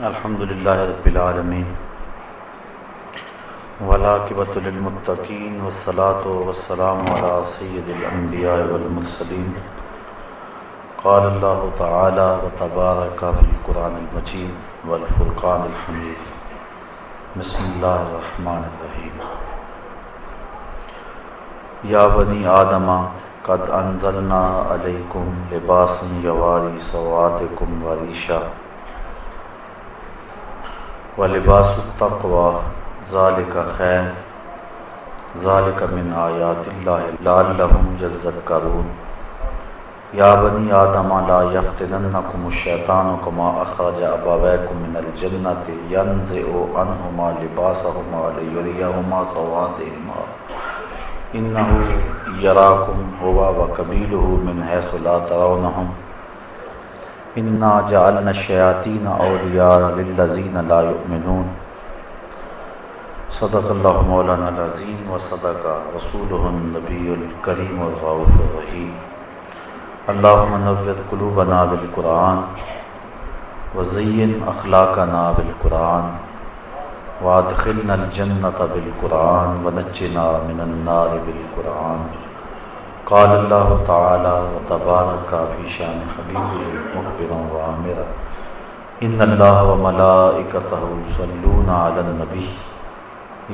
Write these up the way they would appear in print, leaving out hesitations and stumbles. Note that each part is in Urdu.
الحمد للہ رب العالمین والعاقبۃ للمتقین والصلاۃ والسلام علی سید الانبیاء والمرسلین قال اللہ تعالی وتبارک فی القرآن المجید والفرقان الحمید بسم اللہ الرحمن الرحیم یا بنی آدم قد انزلنا علیکم لباسا یواری سوآتکم وریشا ولباس التقوى ذالک خیر ذالک من آیات اللہ لعلہم یذکرون یا بنی آدم لا یفتننکم الشیطان کما اخرج ابویکم من الجنۃ ینزع عنہما لباسہما لیریہما سوآتہما انہ یراکم هو وقبیلہ من حیث لا ترونہم انا جعلنا الشیاطین اولیاء للذین لا یؤمنون صدق اللہ مولانا العظیم وصدق رسولہ النبی الکریم الرؤوف الرحیم اللہم نور قلوبنا بالقرآن وزین اخلاقنا بالقرآن وادخلنا الجنۃ بالقرآن ونجنا من النار بالقرآن قال اللہ تعالی وتبارک فی شان حبیبہ مخبرا وآمرا ان اللہ وملائکتہ یصلون علی النبی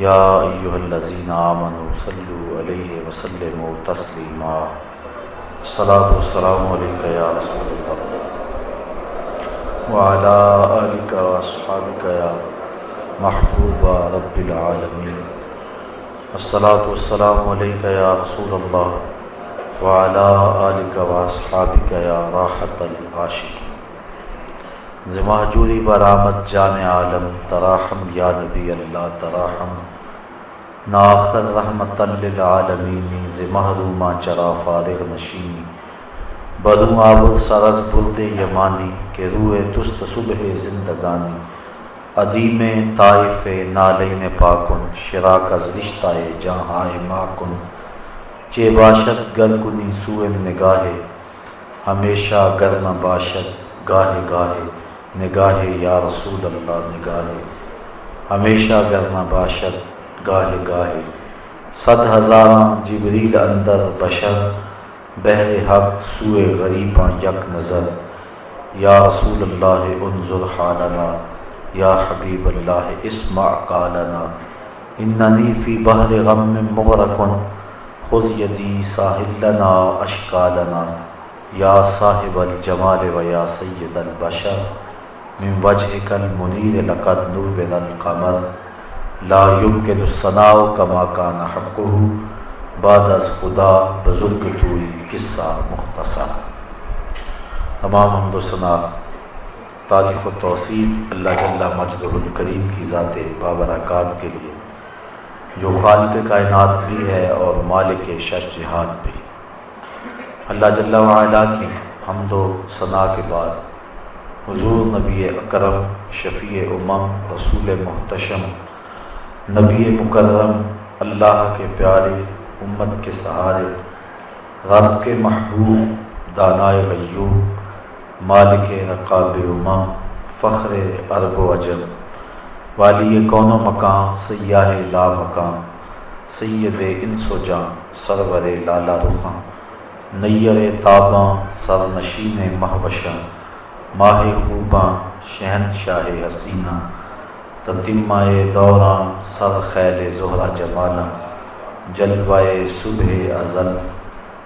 یا ایہا الذین آمنوا صلوا علیہ وسلموا تسلیما الصلاۃ والسلام علیک یا رسول اللہ وعلی آلک واصحابک یا محبوب رب العالمین الصلاۃ والسلام علیک یا رسول اللہ وعلی آلک واصحابک یا راحت العاشقین ز مہجوری برآمد جان عالم تراحم یا نبی اللہ تراحم ناخر رحمتا للعالمین ز محرومہ چرا فارغ نشینی بدوں آبر سرز برد یمانی کہ روح تست صبح زندگانی عدیم طائف نالین پاکن شراک از رشتہ جہاں ماکن چے باشد گر کنی سوئے نگاہ ہمیشہ گر نہ باشد گاہے گاہے نگاہ یا رسول اللہ نگاہ ہمیشہ گر نہ باشد گاہے گاہے صد ہزاراں جبریل اندر بشر بہر حق سوئے غریباں یک نظر یا رسول اللہ انظر حالنا یا حبیب اللہ اسمع قالنا اننی فی بحر غم مغرق خذ یدی ساحل لنا اشکالنا یا صاحب الجمال و یا سید البشر من وجهک المنیر لقد نور القمر لا يمکن الثناء کما کان حقہ بعد از خدا بزرگ توئی قصہ مختصر۔ تمام حمد و ثنا تعریف و توصیف اللہ جل مجدہ الکریم کی ذات بابرکات کے لیے جو خالق کائنات بھی ہے اور مالک شش جہات بھی۔ اللہ جل وعلا کی حمد و ثنا کے بعد حضور نبی اکرم شفیع امم رسول محتشم نبی مکرم اللہ کے پیارے امت کے سہارے رب کے محبوب دانائے غیوب مالک رقاب امم فخر عرب و عجم والی کون و مکان سیاہ لا مکان سید انس و جاں سرور لالا رخاں نیر تاباں سرنشین مہوشاں ماہ خوباں شہنشاہ حسینہ تتمہ دوراں سر خیل زہرہ جمالاں جلوہ صبح ازل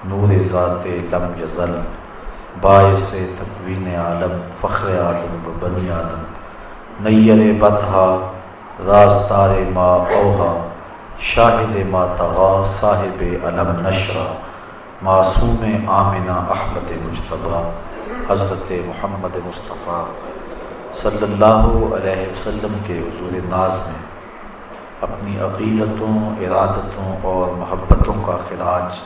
نور ذات لم یزل باعث تکوین عالم فخر آدم و بنی آدم نیر بطحا رازدار ما اوہا شاہد ما تغا صاحب علم نشرہ معصوم آمنہ احمد مجتبیٰ حضرت محمد مصطفیٰ صلی اللہ علیہ وسلم کے حضور ناز میں اپنی عقیدتوں ارادتوں اور محبتوں کا خراج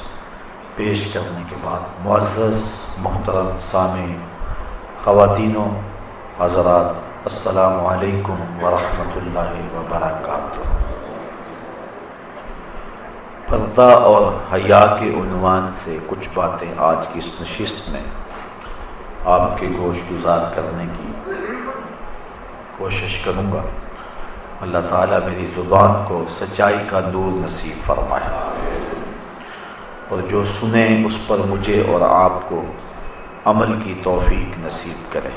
پیش کرنے کے بعد معزز محترم سامعین خواتین و حضرات السلام علیکم ورحمۃ اللہ وبرکاتہ۔ پردہ اور حیا کے عنوان سے کچھ باتیں آج کی اس نشست میں آپ کے گوش گزار کرنے کی کوشش کروں گا اللہ تعالیٰ میری زبان کو سچائی کا نور نصیب فرمائے، اور جو سنیں اس پر مجھے اور آپ کو عمل کی توفیق نصیب کرے۔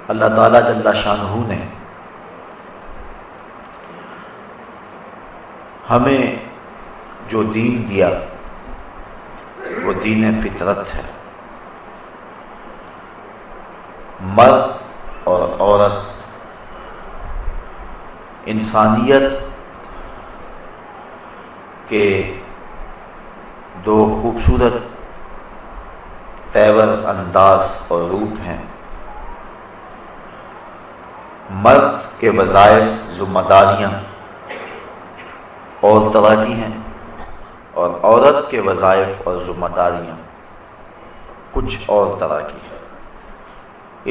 اللہ تعالیٰ جل شانہ نے ہمیں جو دین دیا وہ دین فطرت ہے۔ مرد اور عورت انسانیت کے دو خوبصورت تیور انداز اور روپ ہیں۔ مرد کے وظائف ذمہ داریاں اور طرح کی ہیں، اور عورت کے وظائف اور ذمہ داریاں کچھ اور طرح کی ہیں۔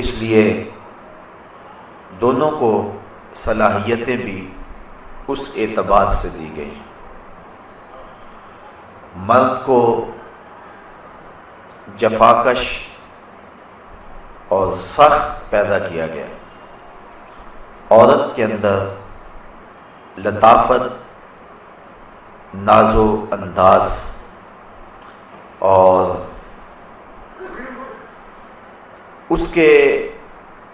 اس لیے دونوں کو صلاحیتیں بھی اس اعتبار سے دی گئی۔ مرد کو جفاکش اور سخت پیدا کیا گیا، عورت کے اندر لطافت، ناز و انداز اور اس کے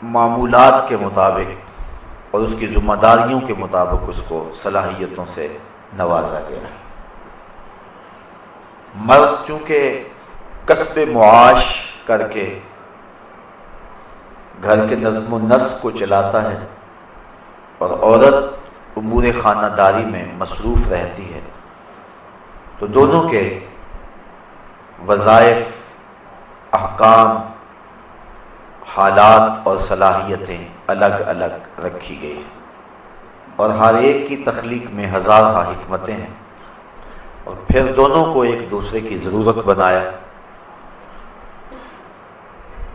معمولات کے مطابق اور اس کی ذمہ داریوں کے مطابق اس کو صلاحیتوں سے نوازا گیا ہے۔ مرد چونکہ کسب معاش کر کے گھر کے نظم و نسق کو چلاتا ہے، اور عورت امور خانہ داری میں مصروف رہتی ہے، تو دونوں کے وظائف، احکام، حالات اور صلاحیتیں الگ الگ رکھی گئی ہیں، اور ہر ایک کی تخلیق میں ہزارہ حکمتیں ہیں، اور پھر دونوں کو ایک دوسرے کی ضرورت بنایا۔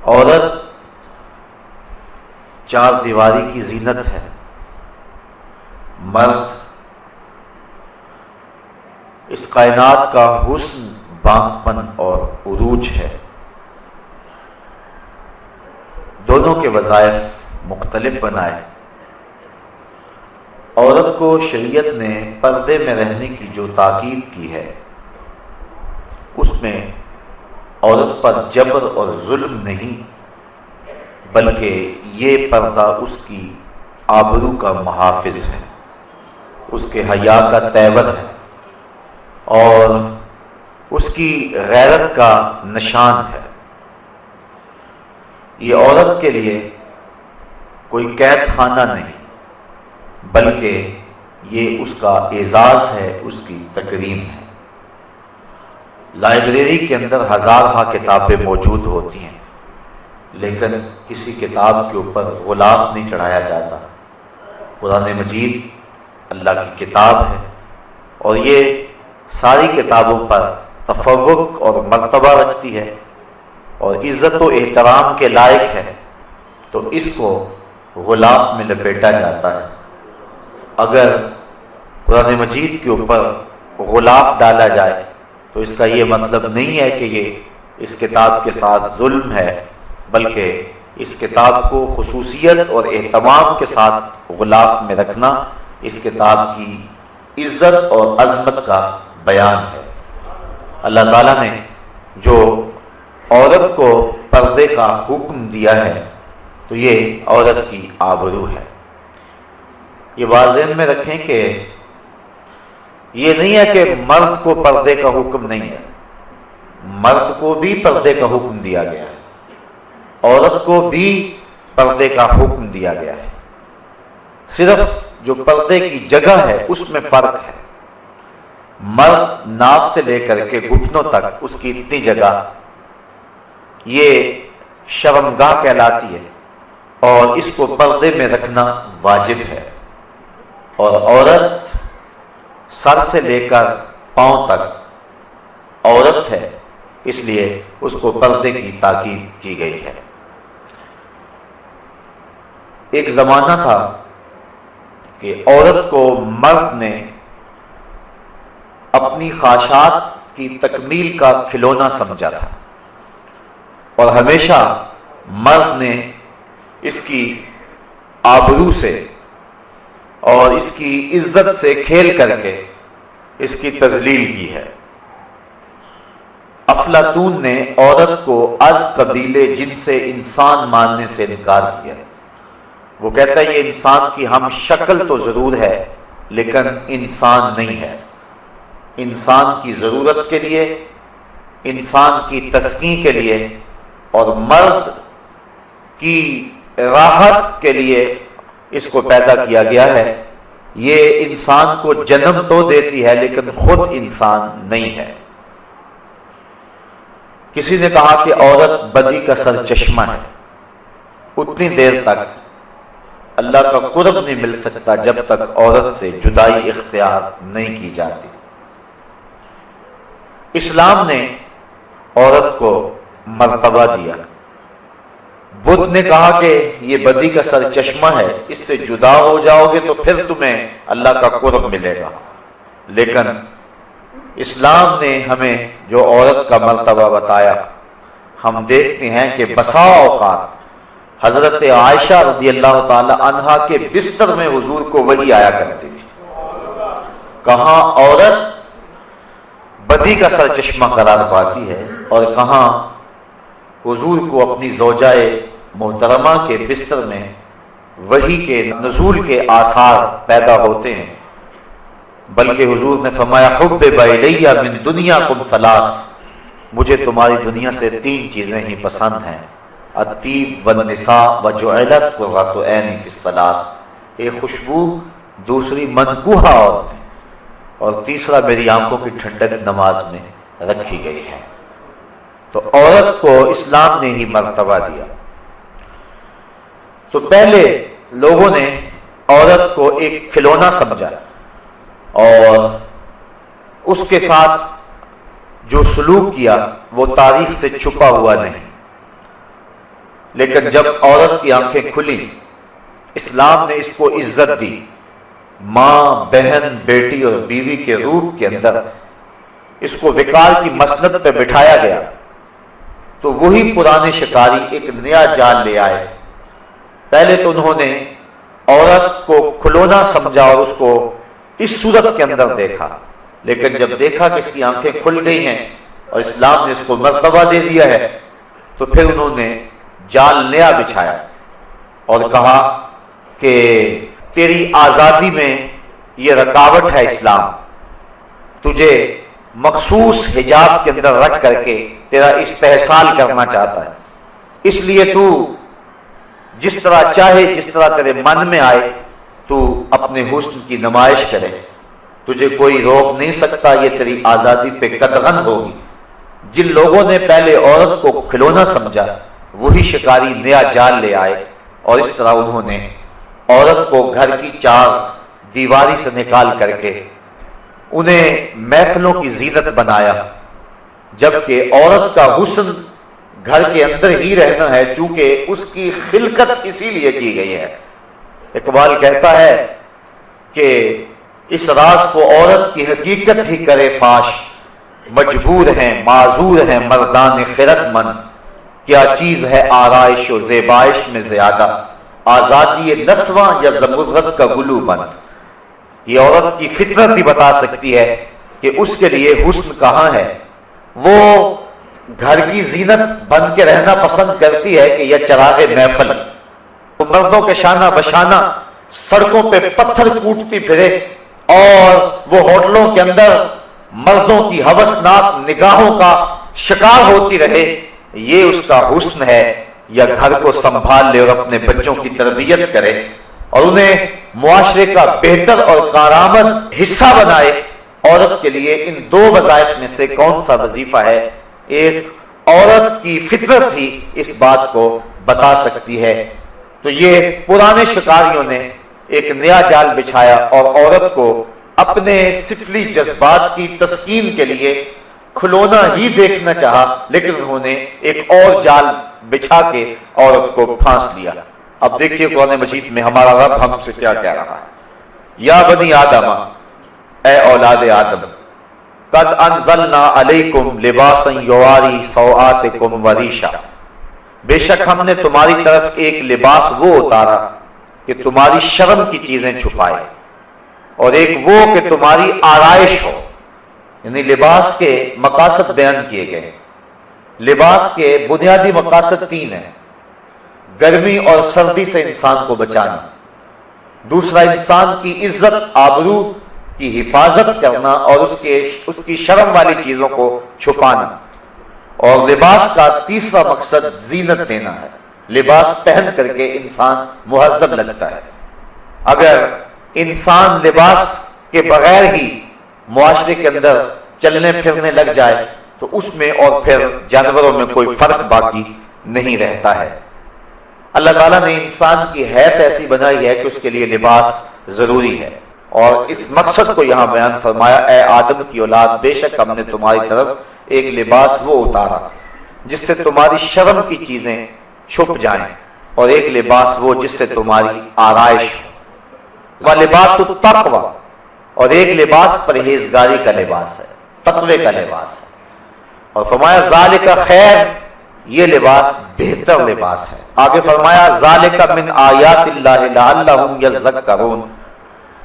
عورت چار دیواری کی زینت ہے، مرد اس کائنات کا حسن، بانگ پن اور عروج ہے۔ دونوں کے وظائف مختلف بنائے۔ عورت کو شریعت نے پردے میں رہنے کی جو تاکید کی ہے، اس میں عورت پر جبر اور ظلم نہیں، بلکہ یہ پردہ اس کی آبرو کا محافظ ہے، اس کے حیا کا تیور ہے، اور اس کی غیرت کا نشان ہے۔ یہ عورت کے لیے کوئی قید خانہ نہیں، بلکہ یہ اس کا اعزاز ہے، اس کی تکریم ہے۔ لائبریری کے اندر ہزارہ کتابیں موجود ہوتی ہیں، لیکن کسی کتاب کے اوپر غلاف نہیں چڑھایا جاتا۔ قرآن مجید اللہ کی کتاب ہے، اور یہ ساری کتابوں پر تفوق اور مرتبہ رکھتی ہے اور عزت و احترام کے لائق ہے، تو اس کو غلاف میں لپیٹا جاتا ہے۔ اگر قرآن مجید کے اوپر غلاف ڈالا جائے تو اس کا یہ مطلب نہیں ہے کہ یہ اس کتاب کے ساتھ ظلم ہے، بلکہ اس کتاب کو خصوصیت اور اہتمام کے ساتھ غلاف میں رکھنا اس کتاب کی عزت اور عظمت کا بیان ہے۔ اللہ تعالیٰ نے جو عورت کو پردے کا حکم دیا ہے تو یہ عورت کی آبرو ہے۔ یہ بات ذہن میں رکھیں کہ یہ نہیں ہے کہ مرد کو پردے کا حکم نہیں ہے، مرد کو بھی پردے کا حکم دیا گیا ہے، عورت کو بھی پردے کا حکم دیا گیا ہے، صرف جو پردے کی جگہ ہے اس میں فرق ہے۔ مرد ناف سے لے کر کے گھٹنوں تک اس کی اتنی جگہ یہ شرمگاہ کہلاتی ہے، اور اس کو پردے میں رکھنا واجب ہے، اور عورت سر سے لے کر پاؤں تک عورت ہے، اس لیے اس کو پردے کی تاکید کی گئی ہے۔ ایک زمانہ تھا کہ عورت کو مرد نے اپنی خواہشات کی تکمیل کا کھلونا سمجھا تھا، اور ہمیشہ مرد نے اس کی آبرو سے اور اس کی عزت سے کھیل کر کے اس کی تذلیل کی ہے۔ افلاطون نے عورت کو از قبیلے جن سے انسان ماننے سے انکار کیا۔ وہ کہتا ہے یہ انسان کی ہم شکل تو ضرور ہے لیکن انسان نہیں ہے۔ انسان کی ضرورت کے لیے، انسان کی تسکین کے لیے اور مرد کی راحت کے لیے اس کو پیدا کیا گیا ہے۔ یہ انسان کو جنم تو دیتی ہے لیکن خود انسان نہیں ہے۔ کسی نے کہا کہ عورت بدی کا سرچشمہ ہے، اتنی دیر تک اللہ کا قرب نہیں مل سکتا جب تک عورت سے جدائی اختیار نہیں کی جاتی۔ اسلام نے عورت کو مرتبہ دیا۔ بدھ نے کہا کہ یہ بدی کا سرچشمہ ہے، اس سے جدا ہو جاؤ گے تو پھر تمہیں اللہ کا قرب ملے گا، لیکن اسلام نے ہمیں جو عورت کا مرتبہ بتایا، ہم دیکھتے ہیں کہ بسا اوقات حضرت عائشہ رضی اللہ تعالی عنہا کے بستر میں حضور کو وحی آیا کرتی تھی۔ کہاں عورت بدی کا سرچشمہ قرار پاتی ہے اور کہاں حضور کو اپنی زوجہ محترمہ کے بستر میں وحی کے نزول کے آثار پیدا ہوتے ہیں۔ بلکہ حضور نے فرمایا حبب الیہ من دنیاکم ثلاث، مجھے تمہاری دنیا سے 3 چیزیں ہی پسند ہیں، الطیب والنساء وجعلت قرۃ عینی فی الصلاۃ، ایک خوشبو، دوسری منکوحہ عورتیں، اور تیسرا میری آنکھوں کی ٹھنڈک نماز میں رکھی گئی ہے۔ تو عورت کو اسلام نے ہی مرتبہ دیا۔ تو پہلے لوگوں نے عورت کو ایک کھلونا سمجھا اور اس کے ساتھ جو سلوک کیا وہ تاریخ سے چھپا ہوا نہیں، لیکن جب عورت کی آنکھیں کھلی، اسلام نے اس کو عزت دی۔ ماں، بہن، بیٹی اور بیوی کے روپ کے اندر اس کو وقار کی مسند پہ بٹھایا گیا۔ تو وہی پرانے شکاری ایک نیا جال لے آئے۔ پہلے تو انہوں نے عورت کو کھلونا سمجھا اور اس کو اس صورت کے اندر دیکھا، لیکن جب دیکھا کہ اس کی آنکھیں کھل گئی ہیں اور اسلام نے اس کو مرتبہ دے دیا ہے، تو پھر انہوں نے جال نیا بچھایا اور کہا کہ تیری آزادی میں یہ رکاوٹ ہے اسلام، تجھے مخصوص حجاب کے اندر رکھ کر کے تیرا استحصال کرنا چاہتا ہے، اس لیے تو جس طرح چاہے، جس طرح تیرے من میں آئے تو اپنے حسن کی نمائش کرے، تجھے کوئی روک نہیں سکتا، یہ تیری آزادی پہ قدغن ہوگی۔ جن لوگوں نے پہلے عورت کو کھلونا سمجھا وہی شکاری نیا جال لے آئے اور اس طرح انہوں نے عورت کو گھر کی چار دیواری سے نکال کر کے انہیں محفلوں کی زینت بنایا، جبکہ عورت کا حسن گھر کے اندر ہی رہنا ہے، چونکہ اس کی خلقت اسی لیے کی گئی ہے۔ اقبال کہتا ہے کہ اس راز کو عورت کی حقیقت ہی کرے فاش، مجبور ہیں معذور ہیں مردان خرد مند، کیا چیز ہے آرائش و زیبائش میں زیادہ، آزادی نسواں یا زمرد کا گلو بند۔ یہ عورت کی فطرت ہی بتا سکتی ہے کہ اس کے لیے حسن کہاں ہے۔ وہ گھر کی زینت بن کے رہنا پسند کرتی ہے کہ یہ چراغ محفل، وہ مردوں کے شانہ بشانہ سڑکوں پہ پتھر کوٹتی پھرے اور وہ ہوٹلوں کے اندر مردوں کی ہوسناک نگاہوں کا شکار ہوتی رہے، یہ اس کا حسن ہے، یا گھر کو سنبھال لے اور اپنے بچوں کی تربیت کرے اور انہیں معاشرے کا بہتر اور کارآمد حصہ بنائے۔ عورت کے لیے ان 2 وظائف میں سے کون سا وظیفہ ہے؟ ایک عورت کی فطرت ہی اس بات کو بتا سکتی ہے۔ تو یہ پرانے شکاریوں نے ایک نیا جال بچھایا اور عورت کو اپنے سفلی جذبات کی تسکین کے لیے کھلونا ہی دیکھنا چاہا، لیکن انہوں نے ایک اور جال بچھا کے عورت کو پھانس لیا۔ اب دیکھیے قرآن مجید میں ہمارا رب ہم سے کیا کہہ رہا ہے۔ یا بنی آدم، اے اولاد آدم، قد انزلنا علیکم لباسا یواری سوآتکم وریشا، بے شک ہم نے تمہاری طرف ایک لباس وہ اتارا کہ تمہاری شرم کی چیزیں چھپائے، اور ایک وہ کہ تمہاری آرائش ہو۔ یعنی لباس کے مقاصد بیان کیے گئے۔ لباس کے بنیادی مقاصد تین ہیں: گرمی اور سردی سے انسان کو بچانا، دوسرا انسان کی عزت آبرو کی حفاظت کرنا اور اس کی شرم والی چیزوں کو چھپانا، اور لباس کا تیسرا مقصد زینت دینا ہے۔ لباس پہن کر کے انسان مہذب لگتا ہے۔ اگر انسان لباس کے بغیر ہی معاشرے کے اندر چلنے پھرنے لگ جائے تو اس میں اور پھر جانوروں میں کوئی فرق باقی نہیں رہتا ہے۔ اللہ تعالیٰ نے انسان کی حیت ایسی بنائی ہے کہ اس کے لیے لباس ضروری ہے، اور اس مقصد کو یہاں بیان فرمایا: اے آدم کی اولاد، بے شک ہم نے تمہاری طرف ایک لباس وہ اتارا جس سے تمہاری شرم کی چیزیں چھپ جائیں، اور ایک لباس وہ جس سے تمہاری آرائش ہو۔ وَلِبَاسُ التَّقْوَىٰ، اور ایک لباس پرہیزگاری کا لباس ہے، تقوی کا لباس ہے۔ اور فرمایا ذالک خیر، یہ لباس بہتر لباس ہے۔ آگے فرمایا ذالک من آیات اللہ لعلہم یذکرون،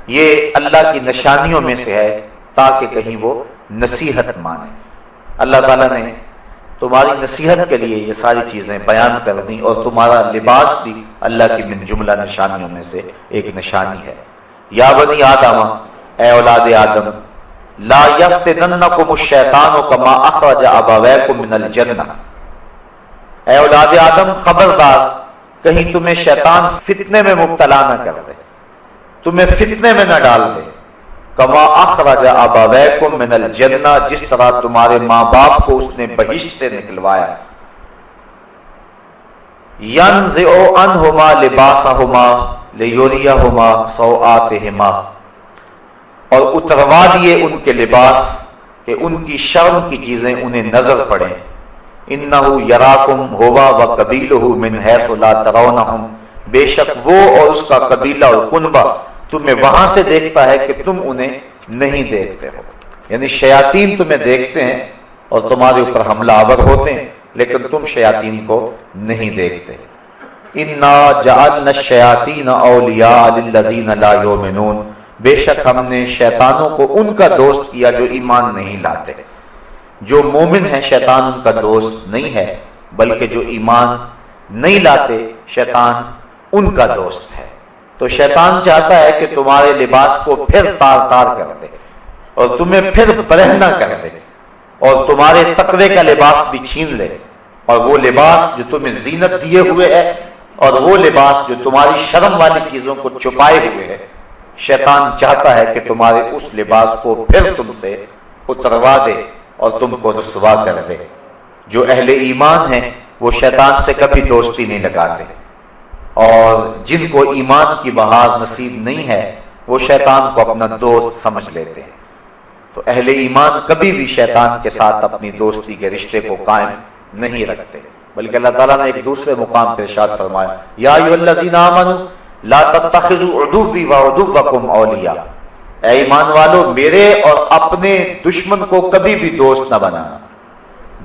یہ اللہ کی نشانیوں میں سے ہے تاکہ کہیں وہ نصیحت مانے۔ اللہ تعالیٰ نے تمہاری نصیحت کے لیے یہ ساری چیزیں بیان کر دیں، اور تمہارا لباس بھی اللہ کی من جملہ نشانیوں میں سے ایک نشانی ہے۔ یا بنی آدم، اے اولاد آدم، لا یفتننکم الشیطان کما اخرج ابویکم من الجنہ، اے اولاد آدم خبردار کہیں تمہیں شیطان فتنے میں مبتلا نہ کر دے، تمہیں فتنے میں نہ ڈال دے۔ کما اخرج ابویکم من الجنہ، جس طرح تمہارے ماں باپ کو اس نے بہشت سے نکلوایا۔ ینزع عنہما لباسہما لیریہما سوآتہما، اور اتروا دیے ان کے لباس کہ ان کی شرم کی چیزیں انہیں نظر پڑیں۔ انہ یراکم ہوا وقبیلہ من حیث لا ترونہم، بے شک وہ اور اس کا قبیلہ اور کنبہ تمہیں وہاں سے دیکھتا ہے کہ تم انہیں نہیں دیکھتے ہو۔ یعنی شیاطین تمہیں دیکھتے ہیں اور تمہارے اوپر حملہ آور ہوتے ہیں، لیکن تم شیاطین کو نہیں دیکھتے۔ انا جعلنا الشیاطین اولیاء للذین لا یؤمنون، بے شک ہم نے شیطانوں کو ان کا دوست کیا جو ایمان نہیں لاتے۔ جو مومن ہیں شیطان ان کا دوست نہیں ہے، بلکہ جو ایمان نہیں لاتے شیطان ان کا دوست ہے۔ تو شیطان چاہتا ہے کہ تمہارے لباس کو پھر تار تار کر دے، اور تمہیں پھر برہنہ کر دے، اور تمہارے تقوی کا لباس بھی چھین لے، اور وہ لباس جو تمہیں زینت دیے ہوئے ہے، اور وہ لباس جو تمہاری شرم والی چیزوں کو چھپائے ہوئے ہے، شیطان چاہتا ہے کہ تمہارے اس لباس کو پھر تم سے اتروا دے اور تم کو رسوا کر دے۔ جو اہل ایمان ہیں وہ شیطان سے کبھی دوستی نہیں لگاتے، اور جن کو ایمان کی بہار نصیب نہیں ہے وہ شیطان کو اپنا دوست سمجھ لیتے ہیں۔ تو اہل ایمان کبھی بھی شیطان کے ساتھ اپنی دوستی کے رشتے کو قائم نہیں رکھتے، بلکہ اللہ تعالیٰ نے ایک دوسرے مقام پر ارشاد فرمایا: یا ایھا الذین آمنوا لا تتخذوا عدوی وعدوکم اولیاء، اے ایمان والو میرے اور اپنے دشمن کو کبھی بھی دوست نہ بنانا۔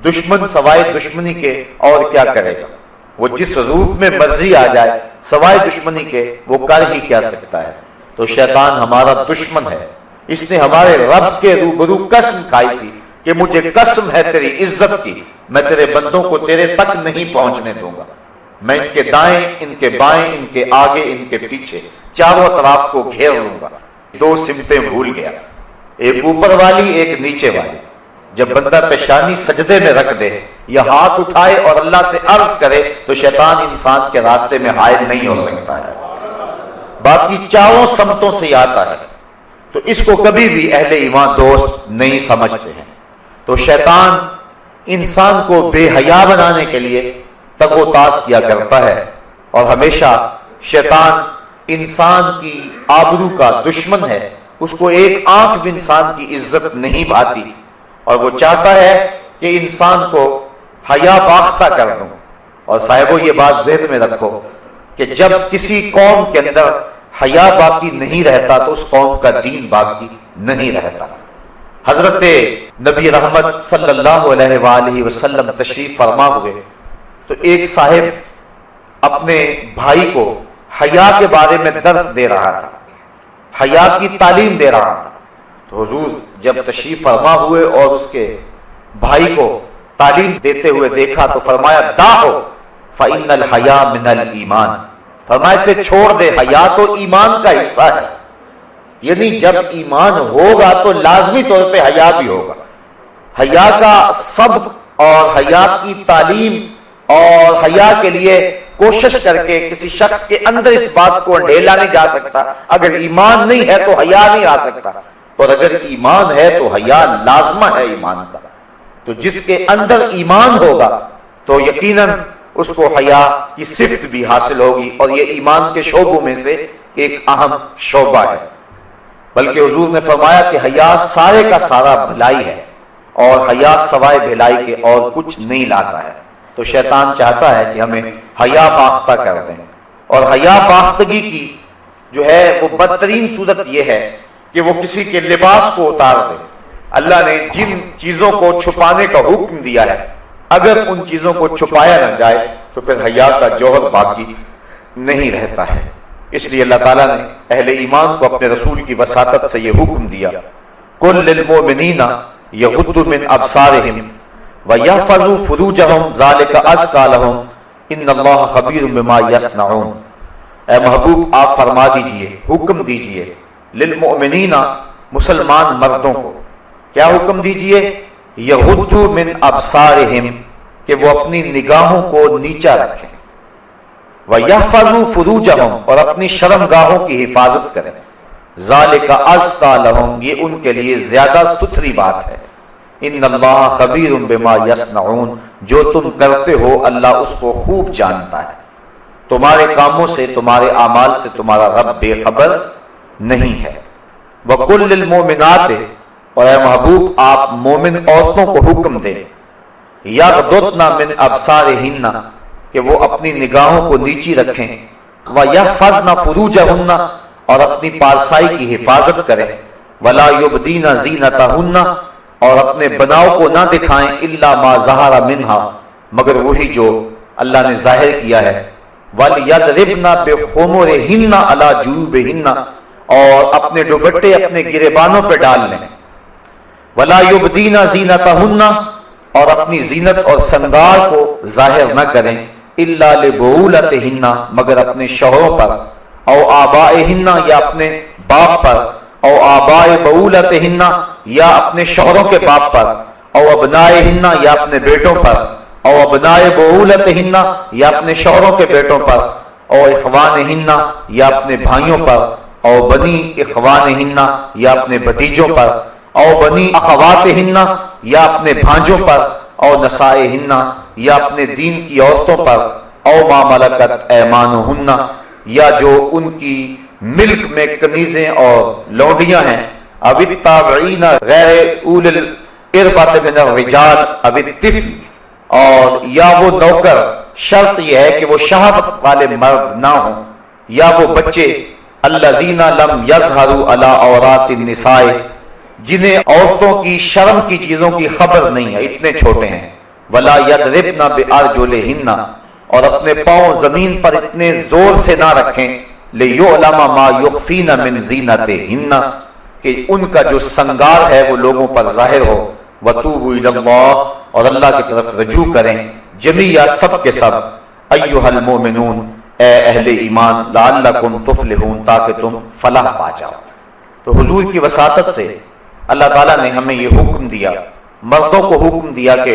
دشمن سوائے دشمنی کے اور کیا کرے گا؟ وہ جس روپ میں مرضی آ جائے سوائے دشمنی کے وہ کر ہی کیا سکتا ہے۔ تو شیطان ہمارا دشمن ہے، اس نے ہمارے رب کے روبرو قسم کھائی تھی کہ مجھے قسم ہے تیری عزت کی، میں تیرے بندوں کو تیرے تک نہیں پہنچنے دوں گا، میں ان کے دائیں ان کے بائیں ان کے آگے ان کے پیچھے چاروں اطراف کو گھیر لوں گا۔ دو سمتیں بھول گیا، ایک اوپر والی ایک نیچے والی۔ جب بندہ پیشانی سجدے میں رکھ دے یا ہاتھ اٹھائے اور اللہ سے عرض کرے تو شیطان انسان کے راستے میں حائل نہیں ہو سکتا ہے، باقی چاروں سمتوں سے ہی آتا ہے۔ تو اس کو کبھی بھی اہل ایمان دوست نہیں سمجھتے ہیں۔ تو شیطان انسان کو بے حیا بنانے کے لیے تگ و تاز کیا کرتا ہے، اور ہمیشہ شیطان انسان کی آبرو کا دشمن ہے، اس کو ایک آنکھ بھی انسان کی عزت نہیں بھاتی، اور وہ چاہتا ہے کہ انسان کو حیا باختہ کر دوں۔ اور صاحبو یہ بات ذہن میں رکھو کہ جب کسی قوم کے اندر حیا باقی نہیں رہتا تو اس قوم کا دین باقی نہیں رہتا۔ حضرت نبی رحمت صلی اللہ علیہ وآلہ وسلم تشریف فرما ہوئے تو ایک صاحب اپنے بھائی کو حیا کے بارے میں درس دے رہا تھا، حیا کی تعلیم دے رہا تھا. تو حضور جب تشریف فرما ہوئے اور اس کے بھائی کو تعلیم دیتے ہوئے دیکھا تو فرمایا دعو فإن الحیا من الایمان، فرمایا اسے چھوڑ دے، حیا تو ایمان کا حصہ ہے. یعنی جب ایمان ہوگا تو لازمی طور پہ حیا بھی ہوگا. حیا کا سبق اور حیا کی تعلیم اور حیا کے لیے کوشش کر کے کسی شخص کے اندر اس بات کو ڈھیلا نہیں جا سکتا. اگر ایمان نہیں ہے تو حیا نہیں آ سکتا، اور اگر ایمان ہے تو حیا لازمہ ہے ایمان کا. تو جس کے اندر ایمان ہوگا تو یقیناً اس کو حیا کی صفت بھی حاصل ہوگی، اور یہ ایمان کے شعبوں میں سے ایک اہم شعبہ ہے. بلکہ حضور نے فرمایا کہ حیا سارے کا سارا بھلائی ہے، اور حیا سوائے بھلائی کے اور کچھ نہیں لاتا ہے. تو شیطان چاہتا ہے کہ ہمیں حیا باختہ کر دیں، اور حیا باختگی کی جو ہے وہ بدترین صورت یہ ہے کہ وہ کسی کے لباس کو اتار دے. اللہ نے جن چیزوں کو چھپانے کا حکم دیا ہے، اگر ان چیزوں کو چھپایا نہ جائے تو پھر حیا کا جوہر باقی نہیں رہتا ہے. اس لیے اللہ تعالیٰ نے اہل ایمان کو اپنے رسول کی وساطت سے یہ حکم دیا، قل للمؤمنین یغضوا من ابصارہم وَيَحْفَظُوا فُرُوجَهُمْ ذَلِكَ أَزْكَىٰ لَهُمْ إِنَّ اللَّهَ خَبِيرٌ بِمَا يَصْنَعُونَ. اے محبوب آپ فرما دیجئے، حکم دیجئے للمؤمنین، مسلمان مردوں کو کیا حکم دیجئے؟ یغضوا من ابصارہم، کہ وہ اپنی نگاہوں کو نیچا رکھیں، وَيَحْفَظُوا فُرُوجَهُمْ، اور اپنی شرمگاہوں کی حفاظت کریں، ذَلِكَ أَزْكَىٰ لَهُمْ، یہ ان کے لیے زیادہ ستھری بات ہے. ان اللہ خبیر بما یصنعون، جو تم کرتے ہو اللہ اس کو خوب جانتا ہے. تمہارے کاموں سے، تمہارے اعمال سے تمہارا رب بے خبر نہیں ہے. وَقُلْ لِلْمُؤْمِنَاتِ، اور اے محبوب آپ مومن عورتوں کو حکم دیں، یغضضن من ابصارہن، کہ وہ اپنی نگاہوں کو نیچی رکھیں، وَيَحْفَظْنَ فُرُوجَهُنَّ، اور اپنی پارسائی کی حفاظت کریں، وَلَا يُبْدِينَ زِينَتَهُنَّ، اور اپنے بناؤ کو نہ دکھائیں، الا ما ظہر منہا، مگر وہی جو اللہ نے ظاہر کیا ہے، وَلْيَضْرِبْنَ بِخُمُرِهِنَّ عَلَى جُيُوبِهِنَّ، اور اپنے دوپٹے اپنے گریبانوں پہ ڈال لیں، وَلَا يُبْدِينَ زِينَتَهُنَّ، اور اپنی زینت اور سنگار کو ظاہر نہ کریں، الا لِبُعُولَتِهِنَّ، مگر اپنے شوہروں پر، او آبائهن، یا اپنے باپ پر، او آبائے بعولتہن، یا اپنے شوہروں کے باپ پر، او ابنائہن، یا اپنے بیٹوں پر، او ابنائے بعولتہن، یا اپنے شوہروں کے بیٹوں پر، او اخوانہن، یا اپنے بھائیوں پر، او بنی اخوانہن، یا اپنے بھتیجوں پر، او بنی اخواتہن، یا اپنے بھانجوں پر، او نسائہن، یا اپنے دین کی عورتوں پر، او ما ملکت ایمانہن، یا جو ان کی ملک میں کنیزیں اور لونڈیاں ہیں، اب التابعین غیر اول الاربۃ من الرجال اب الطفل، اور یا وہ نوکر، شرط یہ ہے کہ وہ شہادت والے مرد نہ ہوں، یا وہ بچے، الذین لم یظہروا علی عورات النساء، جنہیں عورتوں کی شرم کی چیزوں کی خبر نہیں ہے، اتنے چھوٹے ہیں، ولا یضربن بارجلہن، اور اپنے پاؤں زمین پر اتنے زور سے نہ رکھیں، لِيُعْلَمَ مَا يُخْفِينَ مِنْ زِينَتِهِنَّ، کہ ان کا جو سنگار ہے وہ لوگوں پر ظاہر ہو، وَتُوبُوا إِلَى اللَّهِ، اور اللہ کی طرف رجوع کریں، جمیعا سب کے سب، أَيُّهَا الْمُؤْمِنُونَ، اے اہل ایمان، لَعَلَّكُمْ تُفْلِحُونَ، تاکہ تم فلاح پا جاؤ. تو حضور کی وساطت سے اللہ تعالیٰ نے ہمیں یہ حکم دیا، مردوں کو حکم دیا کہ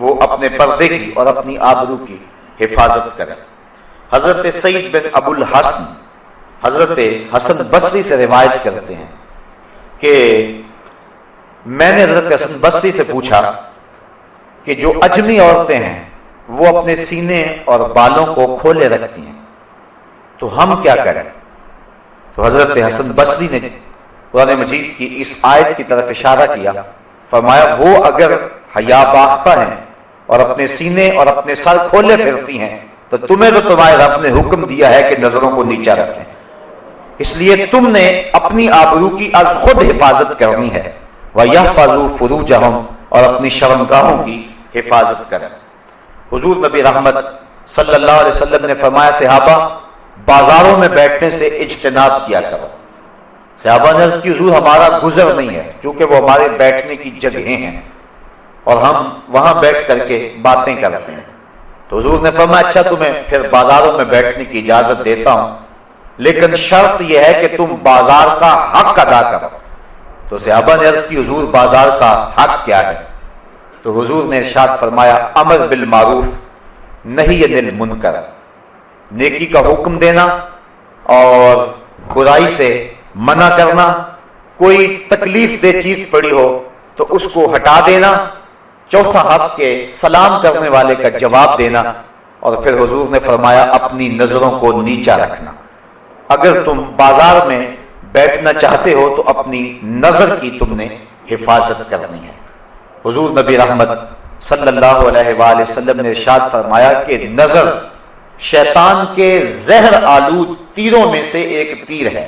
وہ اپنے پردے کی اور اپنی آبرو کی حفاظت کریں. حضرت سعید بن ابو الحسن حضرت حسن بصری سے روایت کرتے ہیں کہ میں نے حضرت حسن بصری سے پوچھا کہ جو اجمی عورتیں ہیں وہ اپنے سینے اور بالوں کو کھولے رکھتی ہیں، تو ہم کیا کریں؟ تو حضرت حسن بصری نے قرآن مجید کی اس آیت کی طرف اشارہ کیا، فرمایا وہ اگر حیا باختہ ہیں اور اپنے سینے اور اپنے سر کھولے پھرتی ہیں تو تمہیں تو تمہارے رب نے حکم دیا ہے کہ نظروں کو نیچا رکھیں، اس لیے تم نے اپنی آبرو کی از خود حفاظت کرنی ہے. وَيَحْفَظُوا فُرُوجَهُمْ، اور اپنی شرمگاہوں کی حفاظت کریں. حضور نبی رحمت صلی اللہ علیہ وسلم نے فرمایا صحابہ بازاروں میں بیٹھنے سے اجتناب کیا کرو۔ صحابہ نے عرض کی حضور ہمارا گزر نہیں ہے، چونکہ وہ ہمارے بیٹھنے کی جگہیں ہیں اور ہم وہاں بیٹھ کر کے باتیں کرتے ہیں۔ تو حضور نے فرمایا اچھا تمہیں پھر بازاروں میں بیٹھنے کی اجازت دیتا ہوں، لیکن شرط یہ ہے کہ تم بازار کا حق ادا کرو۔ تو صحابہ نے عرض کی حضور بازار کا حق کیا ہے؟ تو حضور نے ارشاد فرمایا امر بالمعروف نہی عن المنکر، نیکی کا حکم دینا اور برائی سے منع کرنا، کوئی تکلیف دہ چیز پڑی ہو تو اس کو ہٹا دینا، چوتھا حق کے سلام کرنے والے کا جواب دینا، اور پھر حضور نے فرمایا اپنی نظروں کو نیچا رکھنا۔ اگر تم بازار میں بیٹھنا چاہتے ہو تو اپنی نظر کی تم نے حفاظت کرنی ہے۔ حضور نبی رحمت صلی اللہ علیہ وآلہ وسلم نے ارشاد فرمایا کہ نظر شیطان کے زہر آلود تیروں میں سے ایک تیر ہے،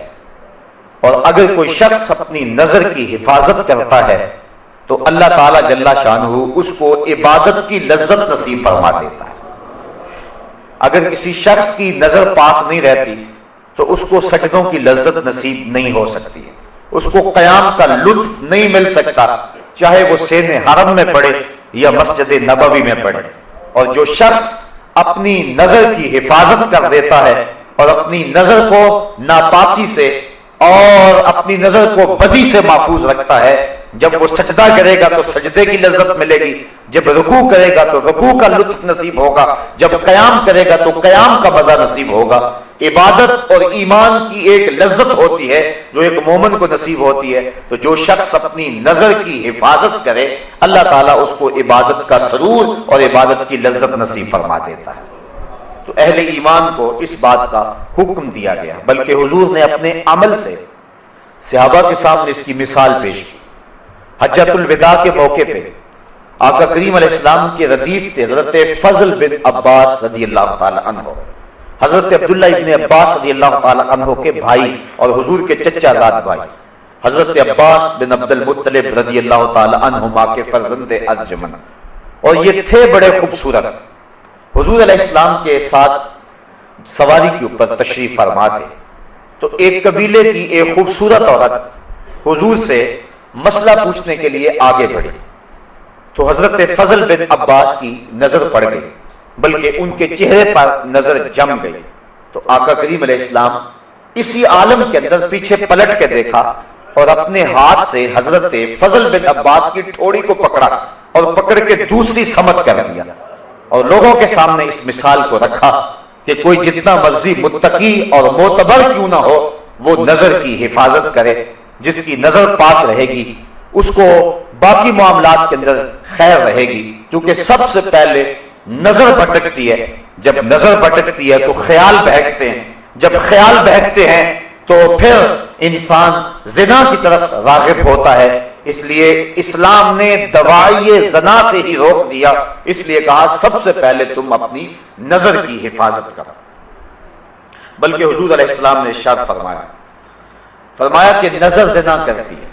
اور اگر کوئی شخص اپنی نظر کی حفاظت کرتا ہے تو اللہ تعالیٰ جل شانہ اس کو عبادت کی لذت نصیب فرما دیتا ہے۔ اگر کسی شخص کی نظر پاک نہیں رہتی تو اس کو سجدوں کی لذت نصیب نہیں ہو سکتی ہے، اس کو قیام کا لطف نہیں مل سکتا، چاہے وہ سین حرم میں پڑھے یا مسجد نبوی میں پڑھے۔ اور جو شخص اپنی نظر کی حفاظت کر دیتا ہے اور اپنی نظر کو ناپاکی سے اور اپنی نظر کو بدی سے محفوظ رکھتا ہے، جب وہ سجدہ کرے گا تو سجدے کی لذت ملے گی، جب رکوع کرے گا تو رکوع کا لطف نصیب ہوگا، جب قیام کرے گا تو قیام کا مزہ نصیب ہوگا۔ عبادت اور ایمان کی ایک لذت ہوتی ہے جو ایک مومن کو نصیب ہوتی ہے، تو جو شخص اپنی نظر کی حفاظت کرے اللہ تعالیٰ اس کو عبادت کا سرور اور عبادت کی لذت نصیب فرما دیتا ہے۔ تو اہل ایمان کو اس بات کا حکم دیا گیا، بلکہ حضور نے اپنے عمل سے صحابہ کے سامنے اس کی مثال پیش کی۔ حجۃ الوداع کے موقع پہ آقا کریم علیہ السلام کے ردیف تھے حضرت فضل بن عباس رضی اللہ تعالی عنہ، حضرت عبداللہ ابن عباس رضی اللہ تعالی عنہ کے بھائی اور حضور کے چچا زاد بھائی، حضرت عباس بن عبد المطلب رضی اللہ تعالی عنہما کے فرزند ارجمن، اور یہ تھے بڑے خوبصورت، حضور علیہ السلام کے ساتھ سواری کے اوپر تشریف فرما تھے۔ تو ایک قبیلے کی ایک خوبصورت عورت حضور سے مسئلہ پوچھنے کے لیے آگے بڑھی، تو حضرت فضل بن عباس کی نظر پڑ گئی، بلکہ ان کے چہرے پر نظر جم گئی۔ تو آقا کریم علیہ السلام اسی عالم کے اندر پیچھے پلٹ کے دیکھا اور اپنے ہاتھ سے حضرت فضل بن عباس کی ٹھوڑی کو پکڑا اور پکڑ کے دوسری سمت کر دیا، اور لوگوں کے سامنے اس مثال کو رکھا کہ کوئی جتنا مرضی متقی اور معتبر کیوں نہ ہو، وہ نظر کی حفاظت کرے۔ جس کی نظر پاک رہے گی اس کو باقی معاملات کے اندر خیر رہے گی، کیونکہ سب سے پہلے نظر بھٹکتی ہے، جب نظر بھٹکتی ہے تو خیال بہکتے ہیں، جب خیال بہکتے ہیں تو پھر انسان زنا کی طرف راغب ہوتا ہے۔ اس لیے اسلام نے دواعی زنا سے ہی روک دیا، اس لیے کہا سب سے پہلے تم اپنی نظر کی حفاظت کرو۔ بلکہ حضور علیہ السلام نے ارشاد فرمایا کہ نظر زنا کرتی ہے،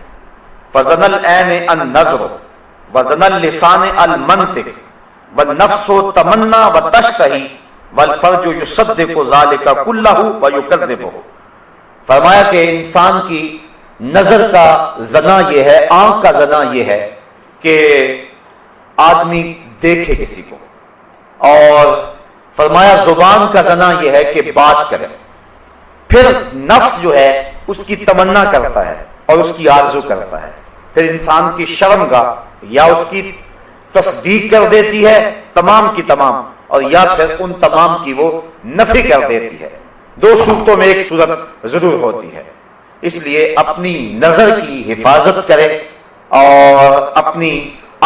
فزن العین النظر وزن اللسان المنطق والنفس تمنا وتشتہی والفرج یصدق ذلک کلہ ویکذبہ۔ فرمایا کہ انسان کی نظر کا زنا یہ ہے، آنکھ کا زنا یہ ہے کہ آدمی دیکھے کسی کو، اور فرمایا زبان کا زنا یہ ہے کہ بات کرے، پھر نفس جو ہے اس کی تمنا کرتا ہے اور اس کی آرزو کرتا ہے، پھر انسان کی شرمگاہ یا اس کی تصدیق کر دیتی ہے تمام کی تمام، اور یا پھر ان تمام کی وہ نفی کر دیتی ہے۔ دو صورتوں میں ایک صورت ضرور ہوتی ہے، اس لیے اپنی نظر کی حفاظت کرے اور اپنی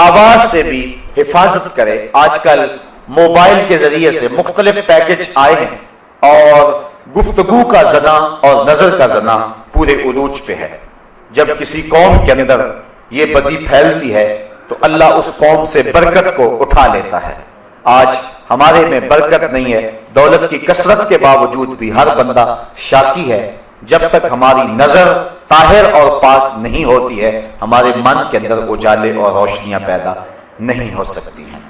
آواز سے بھی حفاظت کرے۔ آج کل موبائل کے ذریعے سے مختلف پیکج آئے ہیں اور گفتگو کا زنا اور نظر کا زنا پورے عروج پہ ہے۔ جب کسی قوم کے اندر یہ بدی پھیلتی ہے تو اللہ اس قوم سے برکت کو اٹھا لیتا ہے۔ آج ہمارے میں برکت نہیں ہے، دولت کی کثرت کے باوجود بھی ہر بندہ شاکی ہے۔ جب تک ہماری نظر طاہر اور پاک نہیں ہوتی ہے، ہمارے من کے اندر اجالے اور روشنیاں پیدا نہیں ہو سکتی ہیں۔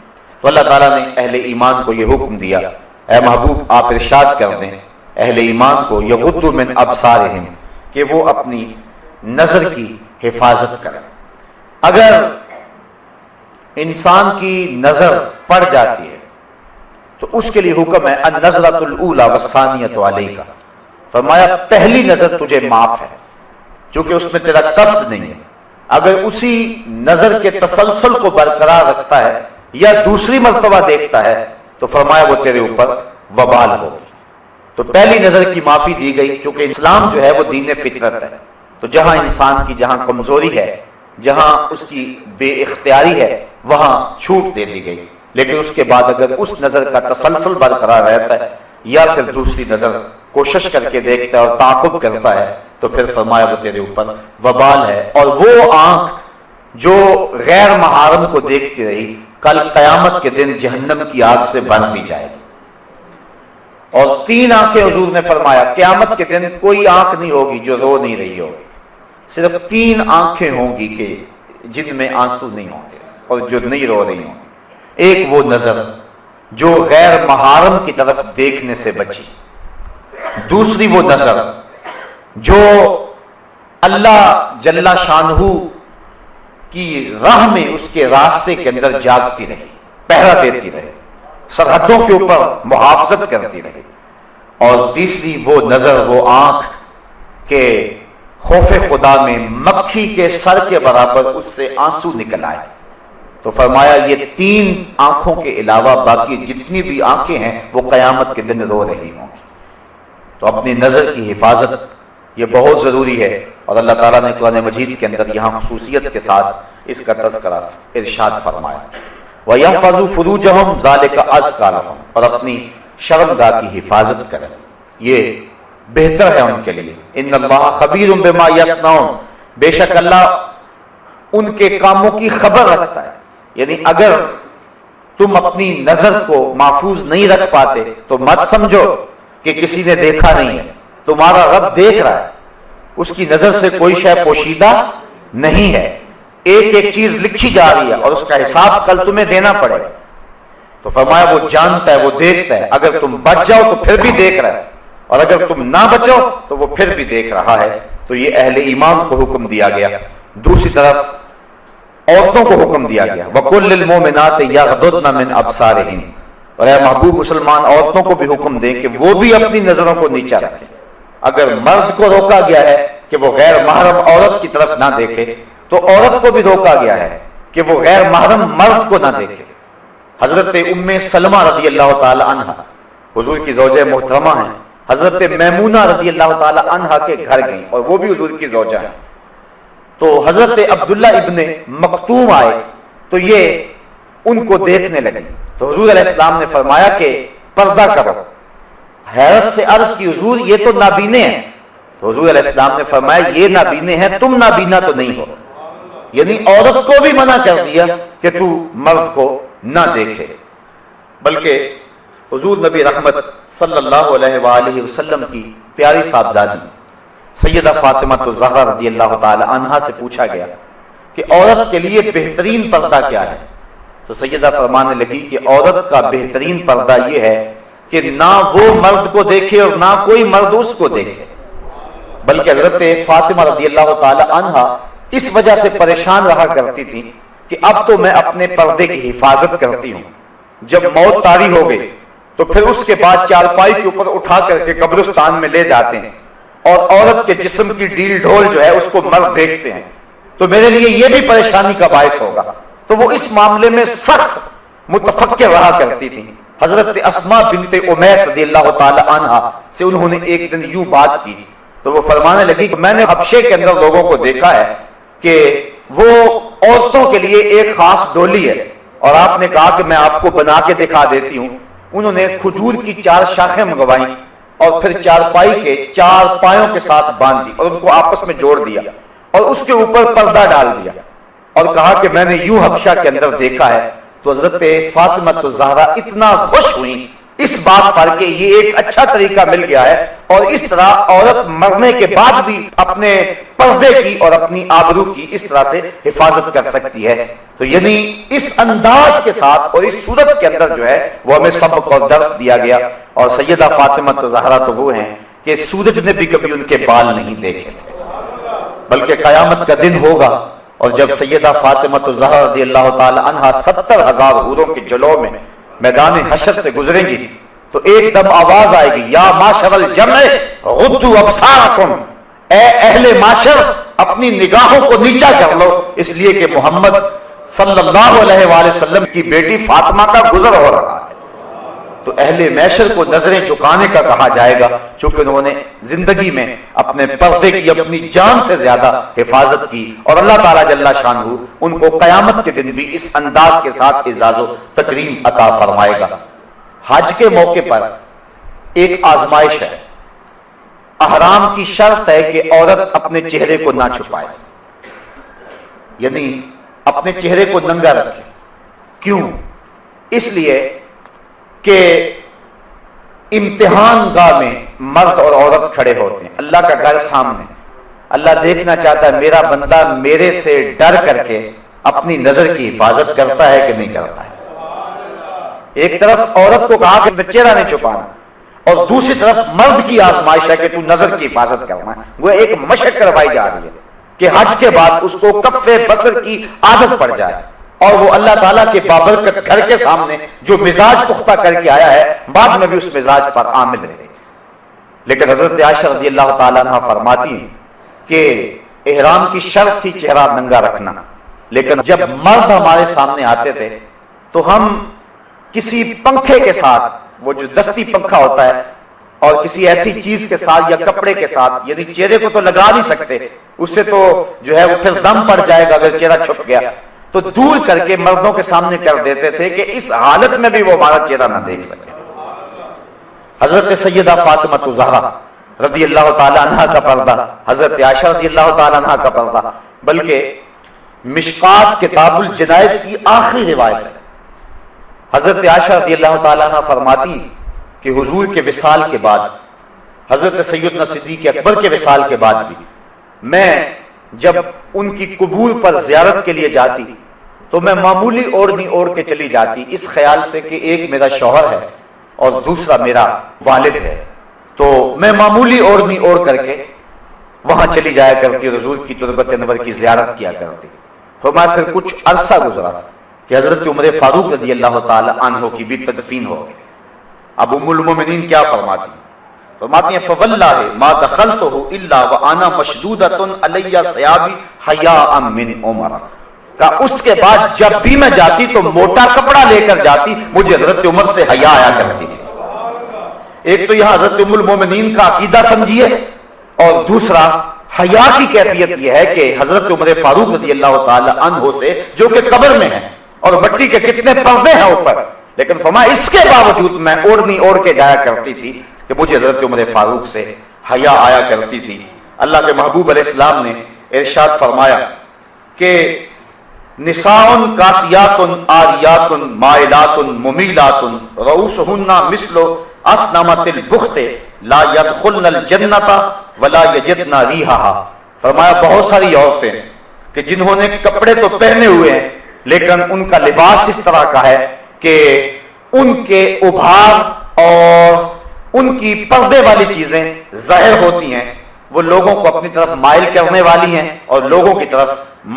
تو اللہ تعالیٰ نے اہل ایمان کو یہ حکم دیا، اے محبوب آپ ارشاد کر دیں اہل ایمان کو یغضوا من ابصارہم، کہ وہ اپنی نظر کی حفاظت کریں۔ اگر انسان کی نظر پڑ جاتی ہے تو اس کے لیے حکم ہے النظرۃ الاولی والثانیۃ علیک، فرمایا پہلی نظر تجھے معاف ہے چونکہ اس میں تیرا قصد نہیں ہے، اگر اسی نظر کے تسلسل کو برقرار رکھتا ہے یا دوسری مرتبہ دیکھتا ہے تو فرمایا وہ تیرے اوپر وبال ہوگی۔ تو پہلی نظر کی معافی دی گئی، کیونکہ اسلام جو ہے وہ دین فطرت ہے، تو جہاں انسان کی جہاں کمزوری ہے، جہاں اس کی بے اختیاری ہے، وہاں چھوٹ دے دی گئی، لیکن اس کے بعد اگر اس نظر کا تسلسل برقرار رہتا ہے یا پھر دوسری نظر کوشش کر کے دیکھتا ہے اور تعاقب کرتا ہے تو پھر فرمایا وہ تیرے اوپر وبال ہے۔ اور وہ آنکھ جو غیر محارم کو دیکھتی رہی کل قیامت کے دن جہنم کی آگ سے بن دی جائے گی۔ اور 3 آنکھیں حضور نے فرمایا قیامت کے دن کوئی آنکھ نہیں ہوگی جو رو نہیں رہی ہوگی، صرف 3 آنکھیں ہوں گی کہ جن میں آنسو نہیں ہوں گے اور جو نہیں رو رہی ہوں گی۔ ایک وہ نظر جو غیر محارم کی طرف دیکھنے سے بچی، دوسری وہ نظر جو اللہ جل شانہ کی راہ میں اس کے راستے کے اندر جاگتی رہی، پہرا دیتی رہے، سرحدوں کے اوپر محافظت کرتی رہی، اور تیسری وہ نظر، وہ آنکھ کہ خوف خدا میں مکھی کے سر کے برابر اس سے آنسو نکل آئے۔ تو فرمایا یہ 3 آنکھوں کے علاوہ باقی جتنی بھی آنکھیں ہیں وہ قیامت کے دن رو رہی ہوں گی۔ تو اپنی نظر کی حفاظت یہ بہت ضروری ہے، اور اللہ تعالیٰ نے قرآن مجید کے اندر یہاں خصوصیت کے ساتھ اس کا تذکرہ ارشاد فرمایا، وَيَحْفَظُوا فُرُوجَهُمْ ذَلِكَ أَزْكَىٰ لَهُمْ، اور اپنی شرمگاہ کی حفاظت کریں، یہ بہتر ہے ان کے لیے۔ إِنَّ اللَّهَ خَبِيرٌ بِمَا يَصْنَعُونَ، بے شک اللہ ان کے کاموں کی خبر رکھتا ہے۔ یعنی اگر تم اپنی نظر کو محفوظ نہیں رکھ پاتے تو مت سمجھو کہ کسی نے دیکھا نہیں ہے، تمہارا رب دیکھ رہا ہے، اس کی نظر سے کوئی شے پوشیدہ نہیں ہے، ایک ایک چیز لکھی جا رہی ہے اور اس کا حساب کل تمہیں دینا پڑے گا۔ تو فرمایا وہ جانتا ہے، وہ دیکھتا ہے، اگر تم بچ جاؤ تو پھر بھی دیکھ رہا ہے، اور اگر تم نہ بچو تو وہ پھر بھی دیکھ رہا ہے۔ تو یہ اہل ایمان کو حکم دیا گیا۔ دوسری طرف عورتوں کو حکم دیا گیا، وَقُلْ لِلْمُؤْمِنَاتِ يَغْضُضْنَ مِنْ أَبْصَارِهِنَّ، اور اے محبوب مسلمان عورتوں کو بھی حکم دیں کہ وہ بھی اپنی نظروں کو نیچا رکھیں۔ اگر مرد کو روکا گیا ہے کہ وہ غیر محرم عورت کی طرف نہ دیکھے تو عورت کو بھی روکا گیا ہے کہ وہ غیر محرم مرد کو نہ دیکھے۔ حضرت ام سلمہ رضی اللہ تعالی عنہ حضور کی زوجہ محترمہ ہیں، حضرت میمونہ رضی اللہ تعالی عنہ کے گھر گئیں اور وہ بھی حضور کی زوجہ ہیں۔ تو حضرت عبداللہ ابن مکتوم آئے تو یہ ان کو دیکھنے لگے، تو حضور علیہ السلام نے فرمایا کہ پردہ کرو۔ حیرت سے عرض کی حضور یہ تو نابینے ہیں، تو حضور علیہ السلام نے فرمایا یہ نابینے ہیں، تم نابینا تو نہیں ہو، یعنی عورت کو بھی منع کر دیا کہ تو مرد کو نہ دیکھے۔ بلکہ حضور نبی رحمت صلی اللہ علیہ وآلہ وسلم کی پیاری صاحبزادی سیدہ فاطمہ الزہرا رضی اللہ تعالی عنہا سے پوچھا گیا کہ عورت کے لیے بہترین پردہ کیا ہے، تو سیدہ فرمانے لگی کہ عورت کا بہترین پردہ یہ ہے کہ نہ وہ مرد کو دیکھے اور نہ کوئی مرد اس کو دیکھے۔ بلکہ حضرت فاطمہ رضی اللہ تعالی عنہا اس وجہ سے پریشان رہا کرتی تھی کہ اب تو میں اپنے پردے کی حفاظت کرتی ہوں، جب موت طاری ہو گئی تو پھر اس کے بعد چارپائی کے اوپر اٹھا کر کے قبرستان میں لے جاتے ہیں اور عورت کے جسم کی ڈیل ڈھول جو ہے اس کو مرد دیکھتے ہیں، تو میرے لیے یہ بھی پریشانی کا باعث ہوگا۔ تو وہ اس معاملے میں سخت متفکر رہا کرتی تھی۔ حضرت اسماء بنت امیس رضی اللہ تعالی عنہا سے انہوں نے ایک دن یوں بات کی تو وہ فرمانے لگی کہ میں نے حبشے کے اندر لوگوں کو دیکھا ہے کہ وہ عورتوں کے لیے ایک خاص ڈولی ہے، اور آپ نے کہا کہ میں آپ کو بنا کے دکھا دیتی ہوں۔ انہوں نے کھجور کی 4 شاخیں منگوائیں اور پھر چارپائی کے 4 پایوں کے ساتھ باندھ دی اور ان کو آپس میں جوڑ دیا اور اس کے اوپر پردہ ڈال دیا اور کہا کہ میں نے یوں حبشہ کے اندر دیکھا ہے۔ تو حضرت فاطمہ الزہرا اتنا خوش ہوئی اس بات پر کہ یہ ایک اچھا طریقہ مل گیا ہے اور اس طرح عورت مرنے کے بعد بھی اپنے پردے کی اور اپنی آبرو کی اس طرح سے حفاظت کر سکتی ہے. تو یعنی اس انداز کے ساتھ اور اس صورت کے اندر جو ہے وہ ہمیں سبق اور درس دیا گیا. اور سیدہ فاطمہ زہرا تو وہ ہیں کہ سورج نے بھی کبھی ان کے بال نہیں دیکھے تھے، بلکہ قیامت کا دن ہوگا اور جب سیدہ فاطمہ زہرا رضی اللہ تعالی عنہا 70,000 حوروں کے جلوہ میں میدان حشر سے گزریں گی تو ایک دم آواز آئے گی، یا معاشر الجمع غضوا ابصارکم، اے اہل معاشر اپنی نگاہوں کو نیچا کر لو، اس لیے کہ محمد صلی اللہ علیہ وآلہ وسلم کی بیٹی فاطمہ کا گزر ہو رہا ہے. تو اہل معاشر کو نظریں جھکانے کا کہا جائے گا چونکہ انہوں نے زندگی میں اپنے پردے کی اپنی جان سے زیادہ حفاظت کی، اور اللہ تعالیٰ جل شانہ ان کو قیامت کے دن بھی اس انداز کے ساتھ اعزاز و تکریم عطا فرمائے گا. حج کے موقع پر ایک آزمائش ہے. احرام کی شرط ہے کہ عورت اپنے چہرے کو نہ چھپائے، یعنی اپنے چہرے کو ننگا رکھے. کیوں؟ اس لیے کہ امتحان گاہ میں مرد اور عورت کھڑے ہوتے ہیں، اللہ کا گھر سامنے. اللہ دیکھنا چاہتا ہے میرا بندہ میرے سے ڈر کر کے اپنی نظر کی حفاظت کرتا ہے کہ نہیں کرتا ہے. ایک طرف عورت کو کہا کہ چہرہ نہیں چھپانا اور دوسری طرف مرد کی آزمائش ہے کہ تو نظر کی حفاظت کرنا ہے. وہ ایک مشق کروائی جا رہی ہے کہ حج کے بعد اس کو کف بصر کی عادت پڑ جائے اور وہ اللہ تعالیٰ کے بابرکت گھر کے سامنے جو مزاج پختہ کر کے آیا ہے بعد میں بھی اس مزاج پر عامل رہے. لیکن حضرت عائشہ رضی اللہ تعالیٰ عنہ فرماتی ہیں کہ احرام کی شرط تھی چہرہ ننگا رکھنا، لیکن جب مرد ہمارے سامنے آتے تھے تو ہم کسی پنکھے کے ساتھ، وہ جو دستی پنکھا ہوتا ہے، اور کسی ایسی چیز کے ساتھ یا کپڑے کے ساتھ، یعنی چہرے کو تو لگا نہیں سکتے، اس سے تو جو ہے وہ پھر دم پڑ جائے گا اگر چہرہ چھپ گیا، تو دور کر کے مردوں کے سامنے کر دیتے تھے کہ اس حالت میں بھی وہ ہمارا چہرہ نہ دیکھ سکے. حضرت سیدہ فاطمہ زہرا رضی اللہ تعالی عنہا کا پردہ، حضرت عائشہ رضی اللہ تعالی عنہا کا پردہ، بلکہ مشکات کتاب الجنائز کی آخری روایت ہے. حضرت عائشہ رضی اللہ تعالیٰ عنہ فرماتی کہ حضور کے وصال کے بعد، حضرت سیدنا صدیق اکبر کے وصال کے بعد بھی میں جب ان کی قبور پر زیارت کے لیے جاتی تو میں معمولی اوڑھنی اوڑھ کے چلی جاتی اس خیال سے کہ ایک میرا شوہر ہے اور دوسرا میرا والد ہے، تو میں معمولی اوڑھنی اوڑھ کر کے وہاں چلی جایا کرتی اور حضور کی تربت انور کی زیارت کیا کرتی. فرمایا پھر کچھ عرصہ گزرا کہ حضرت عمر فاروق رضی اللہ تعالی عنہ کی بھی تدفین ہو گئی. اب ام المومنین کیا فرماتی ہیں؟ فرماتی ہیں فواللہ ما دخلتہ الا وانا مشدودۃ علی ثیابی حیاء من عمر، کہ اس کے بعد جب بھی میں جاتی تو موٹا کپڑا لے کر جاتی، مجھے حضرت عمر سے حیا آیا کرتی تھی. ایک تو یہاں حضرت ام المومنین کا عقیدہ سمجھیے، اور دوسرا حیا کی کیفیت یہ ہے کہ حضرت عمر فاروق رضی اللہ تعالی عنہ سے جو کہ قبر میں ہیں اور مٹی کے کتنے پردے ہیں اوپر، لیکن فرمایا اس کے باوجود میں اوڑھنی اوڑھ کے جایا کرتی تھی کہ مجھے حضرت عمر فاروق سے حیا آیا کرتی تھی. اللہ کے محبوب علیہ السلام نے ارشاد فرمایا کہ نساء کاسیات عاریات مائلات ممیلات رؤوسہن مثل اسنمۃ البخت لا يدخلن الجنۃ ولا یجدن ریحھا. فرمایا بہت ساری عورتیں کہ جنہوں نے کپڑے تو پہنے ہوئے ہیں لیکن ان کا لباس اس طرح کا ہے کہ ان کے ابھار اور ان کی پردے والی چیزیں ظاہر ہوتی ہیں، وہ لوگوں کو اپنی طرف مائل کرنے والی ہیں اور لوگوں کی طرف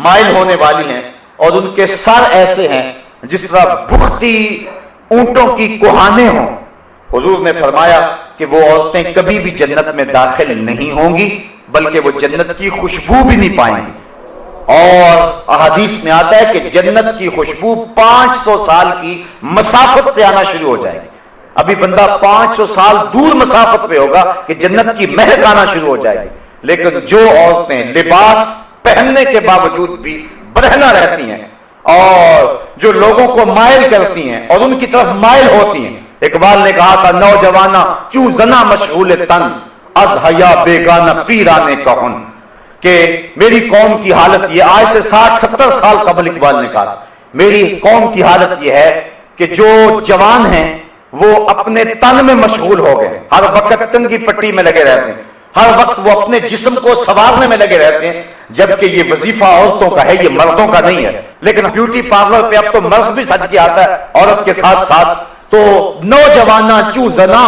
مائل ہونے والی ہیں، اور ان کے سر ایسے ہیں جس طرح بھختی اونٹوں کی کوہانے ہوں. حضور نے فرمایا کہ وہ عورتیں کبھی بھی جنت میں داخل نہیں ہوں گی بلکہ وہ جنت کی خوشبو بھی نہیں پائیں گی. اور احادیث میں آتا ہے کہ جنت کی خوشبو 500 سال کی مسافت سے آنا شروع ہو جائے گی. ابھی بندہ 500 سال دور مسافت پہ ہوگا کہ جنت کی مہک آنا شروع ہو جائے گی. لیکن جو عورتیں لباس پہننے کے باوجود بھی برہنہ رہتی ہیں اور جو لوگوں کو مائل کرتی ہیں اور ان کی طرف مائل ہوتی ہیں، اقبال نے کہا تھا نوجوانہ چو زنا مشغول تن از حیا بیگانہ پیرانے کہن، کہ میری قوم کی حالت یہ، آج سے 60-70 سال قبل اقبال نے کہا میری قوم کی حالت یہ ہے کہ جو جوان ہیں وہ اپنے تن میں مشغول ہو گئے، ہر وقت تنگی پٹی میں لگے رہتے ہیں، ہر وقت وہ اپنے جسم کو سنوارنے میں لگے رہتے ہیں، جبکہ یہ وظیفہ عورتوں کا ہے، یہ مردوں کا نہیں ہے۔ لیکن بیوٹی پارلر پہ اب تو مرد بھی سج کے آتا ہے عورت کے ساتھ ساتھ، تو نوجوانہ چو زنا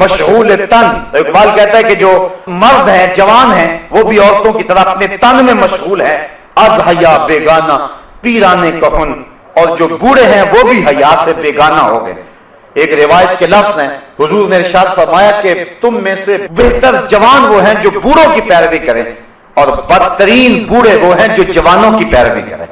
مشغول تن۔ اقبال کہتا ہے کہ جو مرد ہیں، جوان ہیں، وہ بھی عورتوں کی طرح اپنے تن میں مشغول ہیں۔ از حیا بیگانہ پیرانے کہن، اور جو بوڑھے ہیں وہ بھی حیا سے بیگانہ ہو گئے۔ ایک روایت کے لفظ ہیں، حضور نے ارشاد فرمایا کہ تم میں سے بہتر جوان وہ ہیں جو بوڑھوں کی پیروی کریں، اور بدترین بوڑھے وہ ہیں جو جوانوں کی پیروی کریں۔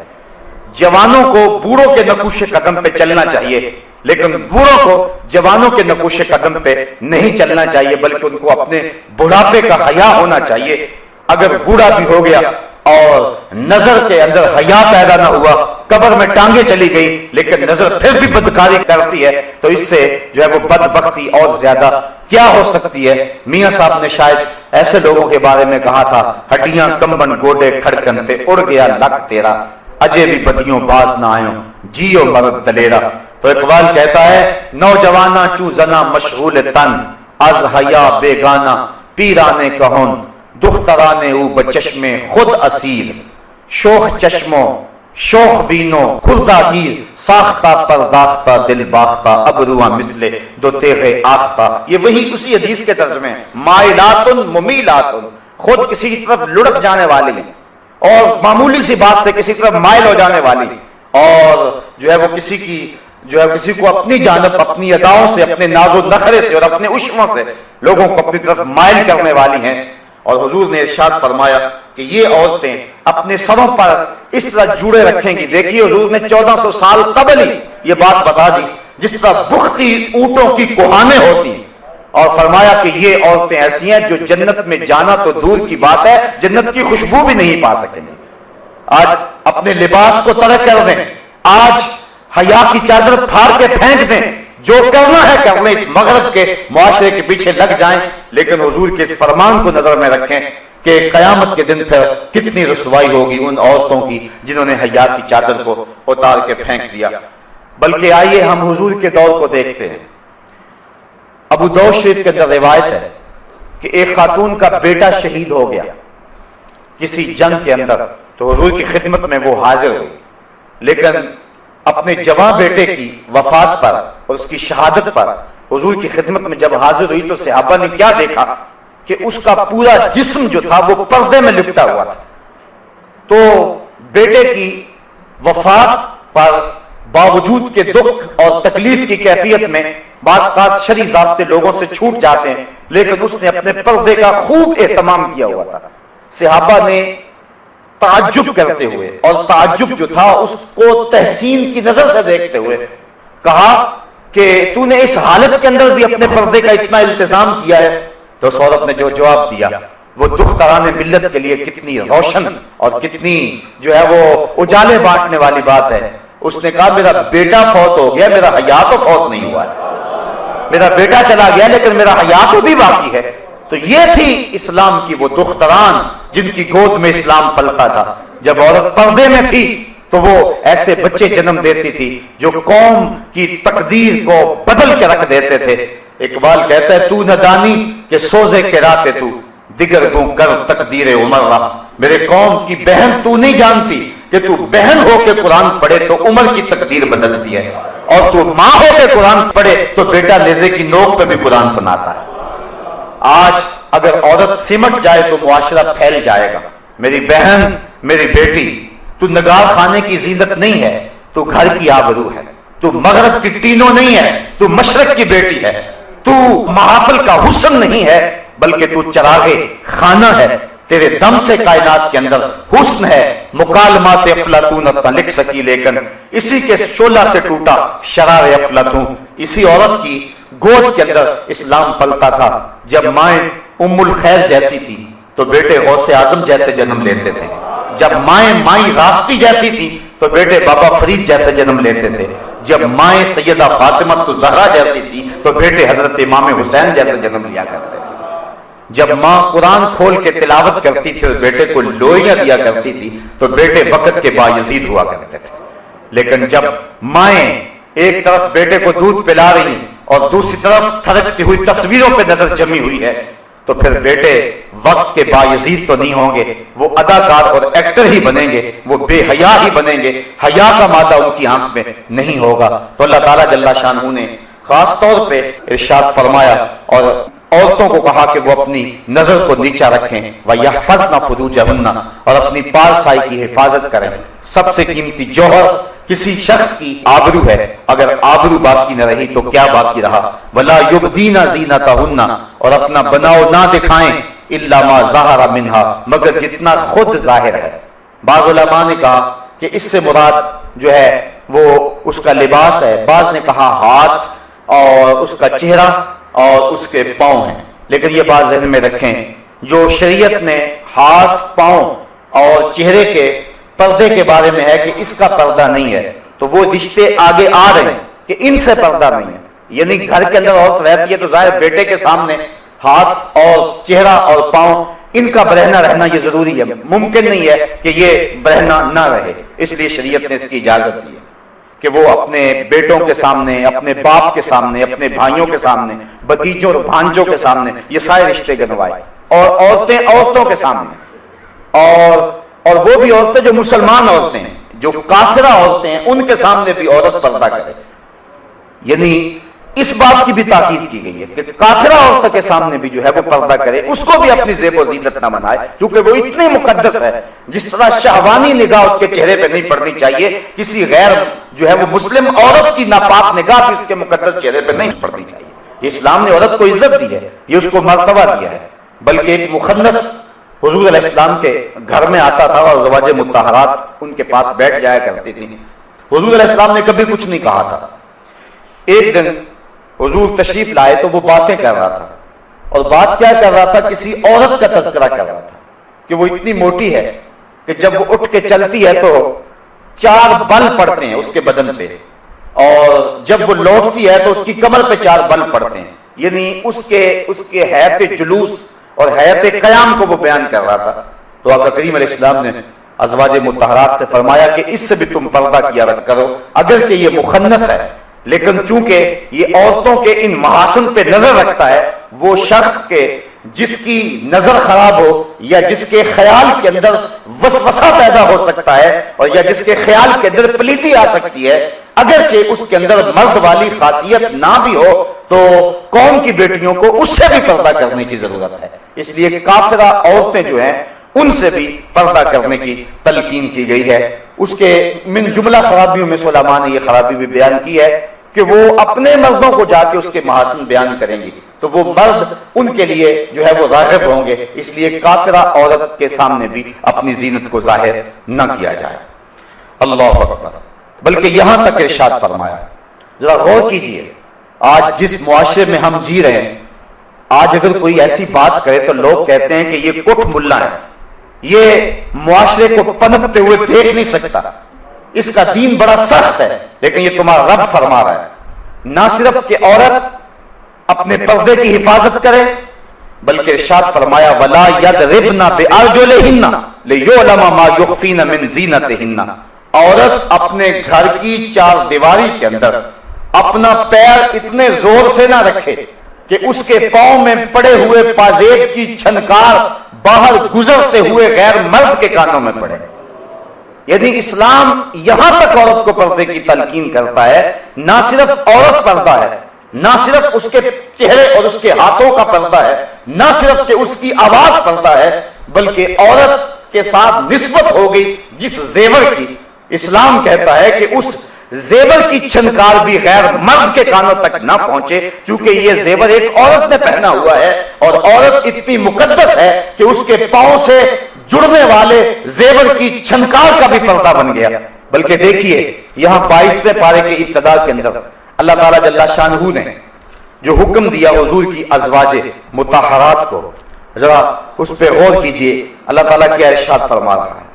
جوانوں کو بوڑھوں کے نقوش قدم پہ چلنا چاہیے، لیکن بوڑھوں کو جوانوں کے نقوش قدم پہ نہیں چلنا چاہیے، بلکہ ان کو اپنے بڑھاپے کا حیا ہونا چاہیے۔ اگر بوڑھا بھی ہو گیا اور نظر کے اندر حیا پیدا نہ ہوا، قبر میں ٹانگیں چلی گئی، لیکن نظر پھر بھی بدکاری کرتی ہے، تو اس سے جو ہے وہ بدبختی اور زیادہ کیا ہو سکتی ہے۔ میاں صاحب نے شاید ایسے لوگوں کے بارے میں کہا تھا، ہڈیاں کمبن گوڈے کھڑکن تے اڑ گیا لک تیرا، اجے بھی بدیوں باز نہ آئوں جیو مرد دلیرا۔ تو اقبال کہتا ہے نوجوانہ چو زنا مشغول تن، از حیا بیگانہ پیرانے کہن، دخترانے او بچشم خود اسیر، شوخ چشموں شوخ بینوں خردہ گیر، ساختہ پرداختہ دل باختہ ابروہ مثل دو تیغے آختہ۔ یہ وہی اسی حدیث کے ترجمے ہیں، مائلات ممیلات، خود کسی کی طرف لڑک جانے والی اور معمولی سی بات سے کسی طرف مائل ہو جانے والی، اور جو ہے وہ کسی کو اپنی جانب اپنی اداؤں سے، اپنے ناز و نخرے سے اور اپنے عشموں سے لوگوں کو اپنی طرف مائل کرنے والی ہیں۔ اور حضور نے ارشاد فرمایا کہ یہ عورتیں اپنے سروں پر اس طرح جوڑے رکھیں گی۔ دیکھیے حضور نے 1400 سال قبل ہی یہ بات بتا دی، جس طرح بختی اونٹوں کی کوہانیں ہوتی، اور فرمایا کہ یہ عورتیں ایسی ہیں جو جنت میں جانا تو دور کی بات ہے، جنت کی خوشبو بھی نہیں پا سکیں گے۔ آج اپنے لباس کو ترک کر دیں، آج حیا کی چادر پھاڑ کے پھینک دیں، جو کرنا ہے کر لیں، اس مغرب کے معاشرے کے پیچھے لگ جائیں، لیکن حضور کے اس فرمان کو نظر میں رکھیں کہ قیامت کے دن پھر کتنی رسوائی ہوگی ان عورتوں کی جنہوں نے حیا کی چادر کو اتار کے پھینک دیا۔ بلکہ آئیے ہم حضور کے دور کو دیکھتے ہیں۔ ابو داؤد شریف کے اندر روایت ہے کہ ایک خاتون کا بیٹا شہید ہو گیا کسی جنگ کے اندر، تو حضور کی خدمت میں وہ حاضر ہوئی، لیکن اپنے جوان بیٹے کی وفات پر اور اس کی شہادت پر حضور کی خدمت میں جب حاضر ہوئی تو صحابہ نے کیا دیکھا کہ اس کا پورا جسم جو تھا وہ پردے میں لپٹا ہوا تھا۔ تو بیٹے کی وفات پر باوجود کے دکھ اور تکلیف کی کیفیت میں بعض اوقات شرعی ضابطے لوگوں سے چھوٹ جاتے ہیں، لیکن اس نے اپنے پردے کا خوب اہتمام کیا ہوا تھا۔ صحابہ نے تعجب کرتے ہوئے، اور تعجب جو تھا اس کو تحسین کی نظر سے دیکھتے ہوئے کہا کہ تو نے اس حالت کے اندر بھی اپنے پردے کا اتنا التزام کیا ہے؟ تو اس عورت نے جو جواب دیا وہ دختران ملت کے لیے کتنی روشن اور کتنی جو ہے وہ اجالے بانٹنے والی بات ہے۔ اس نے کہا میرا بیٹا فوت ہو گیا، میرا حیا تو فوت نہیں ہوا ہے، میرا بیٹا چلا گیا لیکن میرا حیا تو بھی باقی ہے۔ تو یہ تھی اسلام کی وہ دختران جن کی گود میں اسلام پلتا تھا۔ جب عورت پردے میں تھی تو وہ ایسے بچے جنم دیتی تھی جو قوم کی تقدیر کو بدل کے رکھ دیتے تھے۔ اقبال کہتا ہے تو نہ دانی کہ سوزے کے راتے تو دیگر گوں کر تقدیر عمر را، میرے قوم کی بہن تو نہیں جانتی کہ تو بہن ہو کے قرآن پڑھے تو عمر کی تقدیر بدلتی ہے، اور تو ماں ہو کے قرآن پڑھے تو بیٹا نیزے کی نوک پہ بھی قرآن سناتا ہے۔ آج اگر عورت سمٹ جائے تو معاشرہ پھیل جائے گا۔ میری بہن، میری بیٹی، تو نگار خانے کی زینت نہیں ہے، تو گھر کی آبرو ہے، تو مغرب کی ٹینوں نہیں ہے، تو مشرق کی بیٹی ہے، تو محافل کا حسن نہیں ہے بلکہ تو چراغے خانہ ہے، تیرے دم سے کائنات کے اندر حسن ہے۔ مکالمات افلاطون اب لکھ سکی لیکن اسی کے شعلہ سے ٹوٹا شرار افلاطون۔ اسی عورت کی گود کے اندر اسلام پلتا تھا۔ جب مائیں ام الخیر جیسی تھی تو بیٹے غوث اعظم جیسے جنم لیتے تھے، جب مائیں راستی جیسی تھی تو بیٹے بابا فرید جیسے جنم لیتے تھے، جب مائیں سیدہ فاطمہ زہرا جیسی تھی تو بیٹے حضرت امام حسین جیسے جنم لیا کرتے تھے، جب ماں قرآن کھول کے تلاوت کرتی تھی اور بیٹے کو لوئیاں دیا کرتی تھی تو بیٹے وقت کے بایزید ہوا کرتے تھے۔ لیکن جب مائیں ایک طرف بیٹے کو دودھ پلا رہی اور دوسری طرف تھرکتی ہوئی تصویروں پہ نظر جمی ہوئی ہے، تو پھر بیٹے وقت کے بایزید تو نہیں ہوں گے، وہ اداکار اور ایکٹر ہی بنیں گے، وہ بے حیا ہی بنیں گے، حیا کا مادہ ان کی آنکھ میں نہیں ہوگا۔ تو اللہ تعالیٰ جل شانہ نے خاص طور پہ ارشاد فرمایا اور عورتوں کو کہا کہ وہ اپنی نظر کو نیچا رکھیں، وَيَحْفَظْنَ فُرُوجَهُنَّ، اور اپنی پارسائی کی حفاظت کریں۔ سب سے قیمتی جوہر کسی شخص کی آبرو ہے، اگر آبرو باقی نہ رہی تو کیا باقی رہا؟ وَلَا يُبْدِينَ زِينَتَهُنَّ، اور اپنا بناؤ نہ دکھائیں، إِلَّا مَا ظَهَرَ مِنْهَا، مگر جتنا خود ظاہر ہے۔ بعض علماء نے کہا کہ اس سے مراد جو ہے وہ اس کا لباس ہے، بعض نے کہا ہاتھ اور اس کا چہرہ اور اس کے پاؤں ہیں، لیکن یہ بات ذہن میں رکھیں، جو شریعت میں ہاتھ، پاؤں اور چہرے کے پردے کے بارے میں ہے کہ اس کا پردہ نہیں ہے، تو وہ رشتے آگے آ رہے ہیں کہ ان سے پردہ نہیں ہے، یعنی گھر کے اندر عورت رہتی ہے تو ظاہر بیٹے کے سامنے ہاتھ اور چہرہ اور پاؤں ان کا برہنا رہنا یہ ضروری ہے، ممکن نہیں ہے کہ یہ برہنا نہ رہے، اس لیے شریعت نے اس کی اجازت دی ہے کہ وہ اپنے بیٹوں کے سامنے، اپنے باپ کے سامنے، اپنے بھائیوں کے سامنے، بھتیجوں اور بھانجوں کے سامنے یہ سارے رشتے گنوائے، اور عورتیں عورتوں کے سامنے، اور وہ بھی عورتیں جو مسلمان عورتیں ہیں، جو کافرہ عورتیں ہیں، ان کے سامنے بھی عورت پردہ کرے۔ یعنی اس بات کی بھی تاکید کی گئی ہے کہ کافرہ عورت کے سامنے بھی جو ہے وہ پردہ کرے، اس کو بھی اپنی زیب و زینت نہ بنائے، کیونکہ وہ اتنی مقدس ہے جس طرح شہوانی نگاہ اس کے چہرے پہ نہیں پڑنی چاہیے، کسی غیر جو ہے وہ مسلم عورت کی ناپاک نگاہ بھی اس کے مقدس چہرے پہ نہیں پڑنی چاہیے۔ اسلام نے عورت کو عزت دی ہے، یہ اس کو مرتبہ دیا ہے، بلکہ ایک مخنث حضور علیہ السلام کے گھر میں آتا تھا اور زواج مطہرات ان کے پاس بیٹھ جایا کرتی تھی، حضور علیہ السلام نے کبھی کچھ نہیں کہا تھا۔ ایک دن حضور تشریف لائے تو وہ باتیں کر رہا تھا، اور بات کیا کر رہا تھا؟ کسی عورت کا تذکرہ کر رہا تھا کہ وہ اتنی موٹی ہے کہ جب وہ اٹھ کے چلتی ہے تو 4 بل پڑتے ہیں اس کے بدن پہ، اور جب وہ لوٹتی ہے تو اس کی کمر پہ 4 بل پڑتے ہیں، یعنی اس کے حیات جلوس اور حیات قیام کو وہ بیان کر رہا تھا۔ تو آقا کریم علیہ السلام نے ازواج مطہرات سے فرمایا کہ اس سے بھی تم پردہ کیا کرو، اگرچہ یہ مخنث ہے لیکن چونکہ یہ عورتوں کے ان محاسن پہ نظر رکھتا ہے، وہ شخص کے جس کی نظر خراب ہو یا جس کے خیال کے اندر وسوسہ پیدا ہو سکتا ہے اور یا جس کے خیال کے اندر پلیتی آ سکتی ہے، اگرچہ اس کے اندر مرد والی خاصیت نہ بھی ہو تو قوم کی بیٹیوں کو اس سے بھی پردہ کرنے کی ضرورت ہے۔ اس لیے کافرہ عورتیں جو ہیں ان سے بھی پردہ کرنے کی تلقین کی گئی ہے۔ اس کے من جملہ خرابیوں میں علماء نے یہ خرابی بھی بیان کی ہے کہ وہ اپنے مردوں کو جا کے اس کے محاسن بیان کریں گی تو وہ مرد ان کے لیے جو ہے وہ راغب ہوں گے، اس لیے کافرہ عورت کے سامنے بھی اپنی زینت کو ظاہر نہ کیا جائے۔ اللہ اکبر۔ بلکہ یہاں تک ارشاد فرمایا، ذرا غور کیجئے، آج جس معاشرے میں ہم جی رہے ہیں، آج اگر کوئی ایسی بات کرے تو لوگ کہتے ہیں کہ یہ کٹ ملا ہے، یہ معاشرے کو پنپتے ہوئے دیکھ نہیں سکتا، اس کا دین بڑا سخت ہے، لیکن یہ تمہارا رب فرما رہا ہے نہ صرف کہ عورت اپنے پردے کی حفاظت کرے بلکہ ارشاد فرمایا وَلَا يَضْرِبْنَ بِأَرْجُلِهِنَّ لِيُعْلَمَ مَا يُخْفِينَ مِنْ زِينَتِهِنَّ، عورت اپنے گھر کی 4 دیواری کے اندر اپنا پیر اتنے زور سے نہ رکھے کہ اس کے پاؤں میں پڑے ہوئے پازیب کی چھنکار باہر گزرتے ہوئے غیر مرد کے کانوں میں پڑے۔ یعنی اسلام یہاں تک عورت کو پردے کی تلقین کرتا ہے، نہ صرف عورت پردہ ہے، نہ صرف اس کے چہرے اور اس کے ہاتھوں کا پردہ ہے، نہ صرف کہ اس کی آواز پردہ ہے، بلکہ عورت کے ساتھ نسبت ہو گئی جس زیور کی، اسلام کہتا ہے کہ اس زیور کی چھنکار بھی غیر مرد کے کانوں تک نہ پہنچے، کیونکہ یہ زیور ایک عورت نے پہنا ہوا ہے اور عورت اتنی مقدس ہے کہ اس کے پاؤں سے جڑنے والے زیور کی چھنکار کا بھی پردہ بن گیا۔ بلکہ دیکھیے یہاں 22ویں پارے کے ابتدا کے اندر اللہ تعالیٰ جل شانہ نے جو حکم دیا حضور کی ازواج مطہرات کو، ذرا اس پہ غور کیجئے، اللہ تعالیٰ کیا ارشاد فرما رہا ہے۔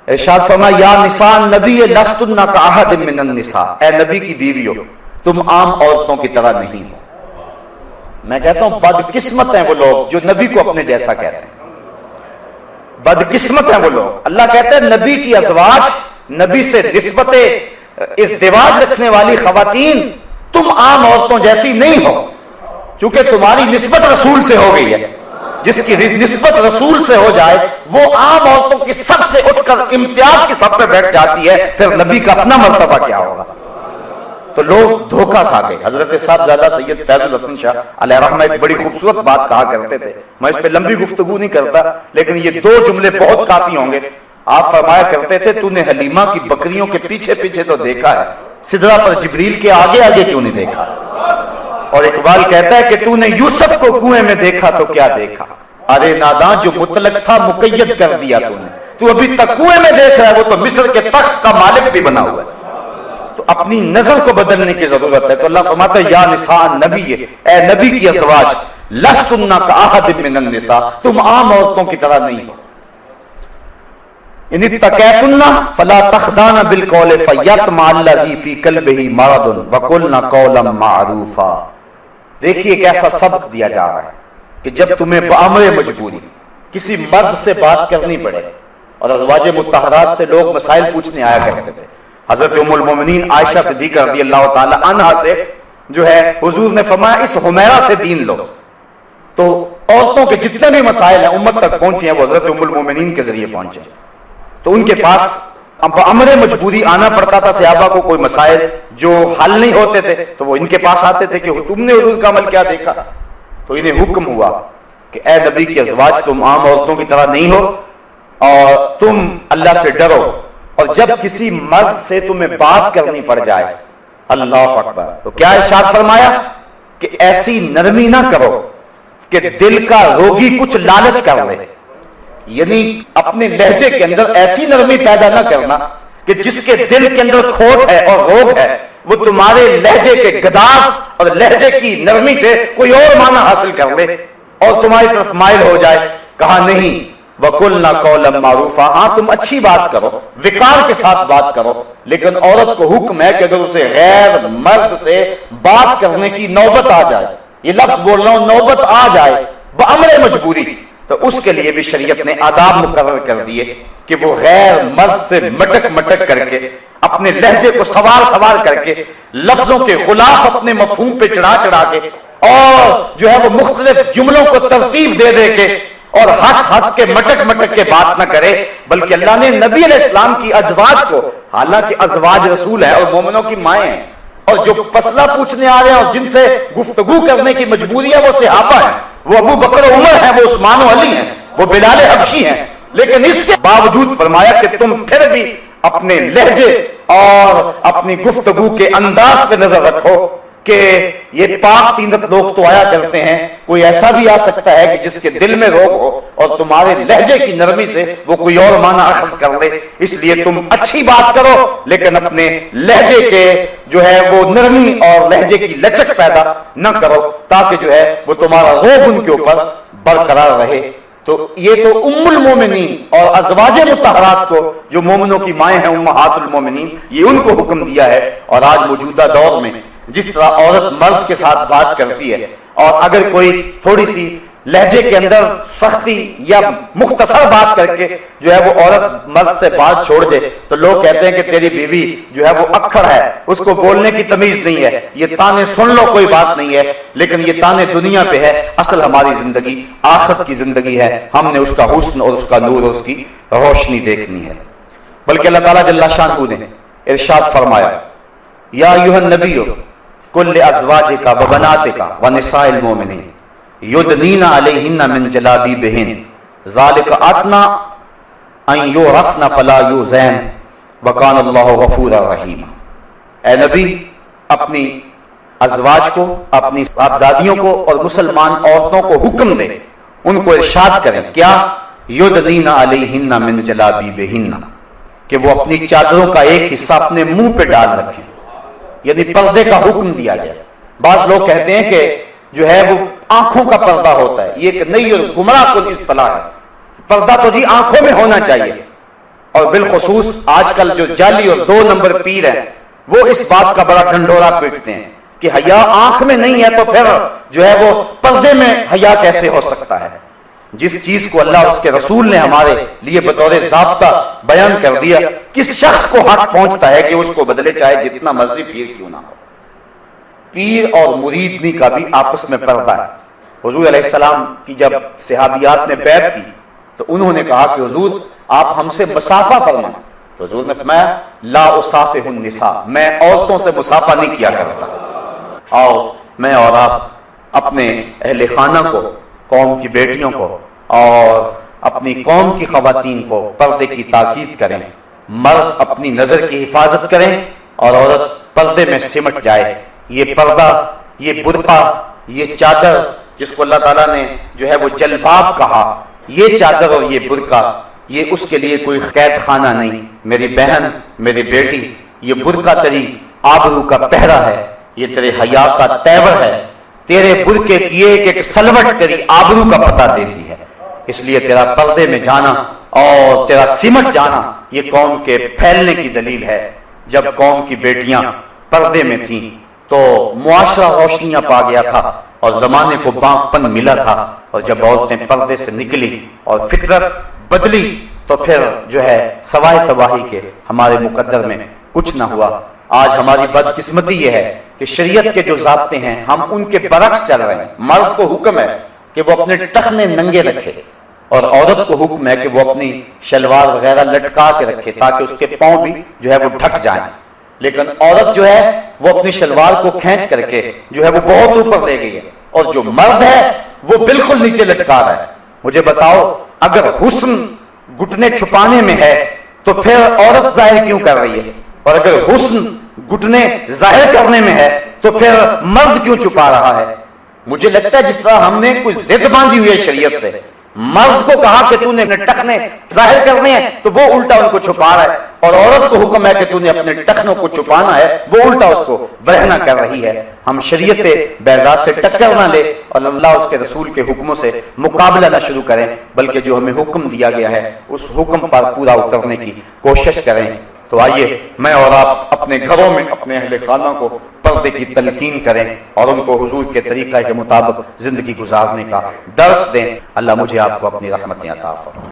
ارشاد فرمایا یا نساء نبی لستن کاحد من النساء، اے نبی کی بیویوں تم عام عورتوں کی طرح نہیں ہو۔ میں کہتا ہوں بدقسمت ہیں وہ لوگ جو نبی کو اپنے جیسا کہتے ہیں، بدقسمت ہیں وہ لوگ۔ اللہ کہتا ہے نبی کی ازواج، نبی سے نسبت ازدواج رکھنے والی خواتین تم عام عورتوں جیسی نہیں ہو، چونکہ تمہاری نسبت رسول سے ہو گئی ہے. جس کی نسبت رسول سے ہو جائے وہ عام عورتوں کی سب سے اٹھ کر امتیاز کی سب پہ بیٹھ جاتی ہے، پھر نبی کا اپنا مرتبہ کیا ہوگا. تو لوگ دھوکہ کھا گئے. حضرت صاحبزادہ سید فیض الحسن شاہ علیہ رحمہ ایک بڑی خوبصورت بات کہا کرتے تھے. میں اس پہ لمبی گفتگو نہیں کرتا، لیکن یہ 2 جملے بہت کافی ہوں گے. آپ فرمایا کرتے تھے تو نے حلیمہ کی بکریوں کے پیچھے پیچھے تو دیکھا ہے، سدرہ پر جبریل کے آگے آگے کیوں نہیں دیکھا. اور اقبال کہتا ہے کہ تو نے یوسف کو کنویں میں دیکھا تو کیا دیکھا، ارے ناداں جو مطلق تھا مقید کر دیا تو نے، تو ابھی تک کنویں میں دیکھ رہا ہے، وہ تو مصر کے تخت کا مالک بھی بنا ہوا ہے. تو اپنی نظر کو بدلنے کی ضرورت ہے. تو اللہ فرماتا ہے یا نساء نبی، اے نبی کی ازواج، لستن کاحد من النساء، تم عام عورتوں کی طرح نہیں ہو. ان اتقیتن فلا تخضعن بالقول فیطمع الذی فی قلبہ مرض وقلن قولا معروفا. دیکھیے ایک ایسا سبق دیا جا رہا ہے کہ جب تمہیں بامر مجبوری کسی مرد سے بات کرنی پڑے، اور ازواج مطہرات سے لوگ مسائل پوچھنے آیا کرتے تھے. حضرت ام المومنین عائشہ صدیقہ رضی اللہ تعالی عنہا سے جو ہے حضور نے فرمایا اس حمیرہ سے دین لو. تو عورتوں کے جتنے بھی مسائل ہیں امت تک پہنچے ہیں وہ حضرت ام المومنین کے ذریعے پہنچے. تو ان کے پاس امر مجبوری آنا پڑتا تھا. صحابہ کو کوئی مسائل جو حل نہیں ہوتے تھے تو وہ ان کے پاس آتے تھے کہ تم نے حضور کا عمل کیا دیکھا. تو انہیں حکم ہوا کہ اے نبی کی ازواج، تم عام عورتوں کی طرح نہیں ہو اور تم اللہ سے ڈرو. اور جب کسی مرد سے تمہیں بات کرنی پڑ جائے، اللہ اکبر، تو کیا ارشاد فرمایا کہ ایسی نرمی نہ کرو کہ دل کا روگی کچھ لالچ کر لے. یعنی اپنے لہجے کے اندر ایسی نرمی پیدا نہ کرنا کہ جس کے دل کے اندر کھوٹ ہے اور روگ ہے وہ تمہارے لہجے کے گداز اور لہجے کی نرمی سے کوئی اور معنی حاصل کر لے اور تمہاری طرف مائل ہو جائے. کہا نہیں، وَقُلْنَا قَوْلًا مَعْرُوفًا، ہاں تم اچھی بات کرو، وقار کے ساتھ بات کرو، لیکن عورت کو حکم ہے کہ اگر اسے غیر مرد سے بات کرنے کی نوبت آ جائے، یہ لفظ بول رہا ہوں، نوبت آ جائے بامر مجبوری، تو اس کے لیے بھی شریعت نے آداب مقرر کر دیے کہ وہ غیر مرد سے مٹک مٹک کر کے اپنے لہجے کو سوار کر کے لفظوں کے غلاف اپنے مفہوم پہ چڑھا کے اور جو ہے وہ مختلف جملوں کو ترتیب دے کے اور ہنس کے مٹک کے بات نہ کرے، بلکہ اللہ نے نبی علیہ السلام کی ازواج کو، حالانکہ ازواج رسول ہیں اور مومنوں کی مائیں ہیں، اور جو مسئلہ پوچھنے آ رہے ہیں اور جن سے گفتگو کرنے کی مجبوری ہے وہ صحابہ ہیں، وہ ابو بکر و عمر ہیں، وہ عثمان و علی ہیں، وہ بلال حبشی ہیں. لیکن اس کے باوجود فرمایا کہ تم پھر بھی اپنے لہجے اور اپنی گفتگو کے انداز پہ نظر رکھو کہ یہ پاک تینت لوگ تو آیا کرتے ہیں، کوئی ایسا بھی آ سکتا ہے کہ جس کے دل میں روگ ہو اور تمہارے لہجے کی نرمی سے وہ کوئی اور معنی اخذ کر لے. اس لیے تم اچھی بات کرو لیکن اپنے لہجے کے جو ہے وہ نرمی اور لہجے کی لچک پیدا نہ کرو تاکہ جو ہے وہ تمہارا روب ان کے اوپر برقرار رہے. تو یہ تو ام المومنین اور ازواج مطہرات کو جو مومنوں کی مائیں ہیں امہات المومنین، یہ ان کو حکم دیا ہے. اور آج موجودہ دور میں جس طرح عورت مرد کے ساتھ بات کرتی ہے اور اگر کوئی تھوڑی سی لہجے کے اندر سختی یا مختصر بات کر کے جو ہے وہ عورت مرد سے بات چھوڑ دے تو لوگ کہتے ہیں کہ تیری بیوی جو ہے وہ اکھڑ ہے، اس کو بولنے کی تمیز نہیں ہے، یہ تانے سن لو کوئی بات نہیں ہے. لیکن یہ تانے دنیا پہ ہے، اصل ہماری زندگی آخرت کی زندگی ہے. ہم نے اس کا حسن اور اس کا نور اور اس کی روشنی دیکھنی ہے. بلکہ اللہ تعالیٰ جل شانہ نے ارشاد فرمایا یا ایھا النبی قل لازواجک وبناتک ونساء المؤمنین یدنین علیہن من جلابیبہن ذالک ادنی ان یعرفن فلا یؤذین وکان اللہ غفورا رحیما. اے نبی اپنی ازواج کو، اپنی صاحبزادیوں کو اور مسلمان عورتوں کو حکم دے، ان کو ارشاد کریں کیا؟ یدنین علیہن من جلابیبہن، کہ وہ اپنی چادروں کا ایک حصہ اپنے منہ پہ ڈال رکھیں، یعنی پردے کا حکم دیا گیا. بعض لوگ کہتے ہیں کہ جو ہے وہ آنکھوں کا پردہ ہوتا ہے، یہ ایک نئی اور گمراہ کن اصطلاح ہے. پردہ تو جی آنکھوں میں ہونا چاہیے، اور بالخصوص آج کل جو جعلی اور 2 نمبر پیر ہیں وہ اس بات کا بڑا ڈنڈورا پیٹتے ہیں کہ حیا آنکھ میں نہیں ہے تو پھر جو ہے وہ پردے میں حیا کیسے ہو سکتا ہے. جس چیز کو اللہ اور اس کے رسول نے ہمارے لیے بطور ضابطہ بیان کر دیا، کس شخص کو حق پہنچتا ہے کہ اس کو بدلے چاہے جتنا مرضی پیر کیوں نہ ہو. پیر اور مریدنی کا بھی آپس میں پردہ ہے۔ حضور علیہ السلام کی جب صحابیات نے بیعت کی تو انہوں نے کہا کہ حضور آپ ہم سے مصافحہ فرمائیں، تو حضور نے فرمایا لا اصافح النساء، میں عورتوں سے مصافحہ نہیں کیا کرتا۔ آؤ میں اور آپ اپنے اہل خانہ کو، قوم کی بیٹیوں کو اور اپنی قوم کی خواتین کو پردے کی تاکید کریں۔ مرد اپنی نظر کی حفاظت کریں اور عورت پردے میں سمٹ جائے۔ یہ پردہ، یہ برقع، یہ چادر جس کو اللہ تعالیٰ نے جو ہے وہ جلباب کہا، یہ چادر اور یہ برقع، یہ اس کے لیے کوئی قید خانہ نہیں۔ میری بہن، میری بیٹی، یہ برقع تیری آبرو کا پہرا ہے، یہ تیرے حیا کا تیور ہے۔ تیرے برقعے کی ایک ایک سلوٹ تیری آبرو کا پتہ دیتی ہے، اس لیے تیرا پردے میں جانا اور تیرا سمٹ جانا یہ قوم کے پھیلنے کی دلیل ہے۔ جب قوم کی بیٹیاں پردے میں تھیں تو معاشرہ روشنیاں پا گیا تھا اور زمانے کو باپ پن ملا تھا، اور جب عورتیں پردے سے نکلی اور فطرت بدلی تو پھر جو ہے سوائے تباہی کے ہمارے مقدر میں کچھ نہ ہوا۔ آج ہماری بدقسمتی یہ ہے کہ شریعت کے جو ضابطے ہیں ہم ان کے برعکس چل رہے ہیں۔ مرد کو حکم ہے کہ وہ اپنے ٹخنے ننگے رکھے اور عورت کو حکم ہے کہ وہ اپنی شلوار وغیرہ لٹکا کے رکھے تاکہ اس کے پاؤں بھی جو ہے وہ ڈھک جائیں، لیکن عورت جو ہے وہ اپنی شلوار کو کھینچ کر کے جو ہے وہ بہت اوپر لے گئی ہے، اور جو مرد ہے وہ بالکل نیچے لٹکا رہا ہے۔ مجھے بتاؤ اگر حسن گھٹنے چھپانے میں ہے تو پھر عورت ظاہر کیوں کر رہی ہے، اور اگر حسن گھٹنے ظاہر کرنے میں ہے تو پھر مرد کیوں چھپا رہا ہے؟ مجھے لگتا ہے جس طرح ہم نے کوئی ضد باندھی ہوئی ہے شریعت سے، مرد کو کہا کہ تو نے اپنے ٹخنے ظاہر کرنے ہیں تو وہ الٹا ان کو چھپا رہا ہے، اور عورت کو حکم ہے کہ تو نے اپنے ٹخنوں کو چھپانا ہے، وہ الٹا اس کو برہنہ کر رہی ہے۔ ہم شریعت بیضاء سے ٹکر نہ لے اور اللہ اس کے رسول کے حکموں سے مقابلہ نہ شروع کریں، بلکہ جو ہمیں حکم دیا گیا ہے اس حکم پر پورا اترنے کی کوشش کریں۔ تو آئیے میں اور آپ اپنے گھروں میں اپنے اہل خانہ کو پردے کی تلقین کریں اور ان کو حضور کے طریقہ کے مطابق زندگی گزارنے کا درس دیں۔ اللہ مجھے آپ کو اپنی رحمتیں عطا فرمائے۔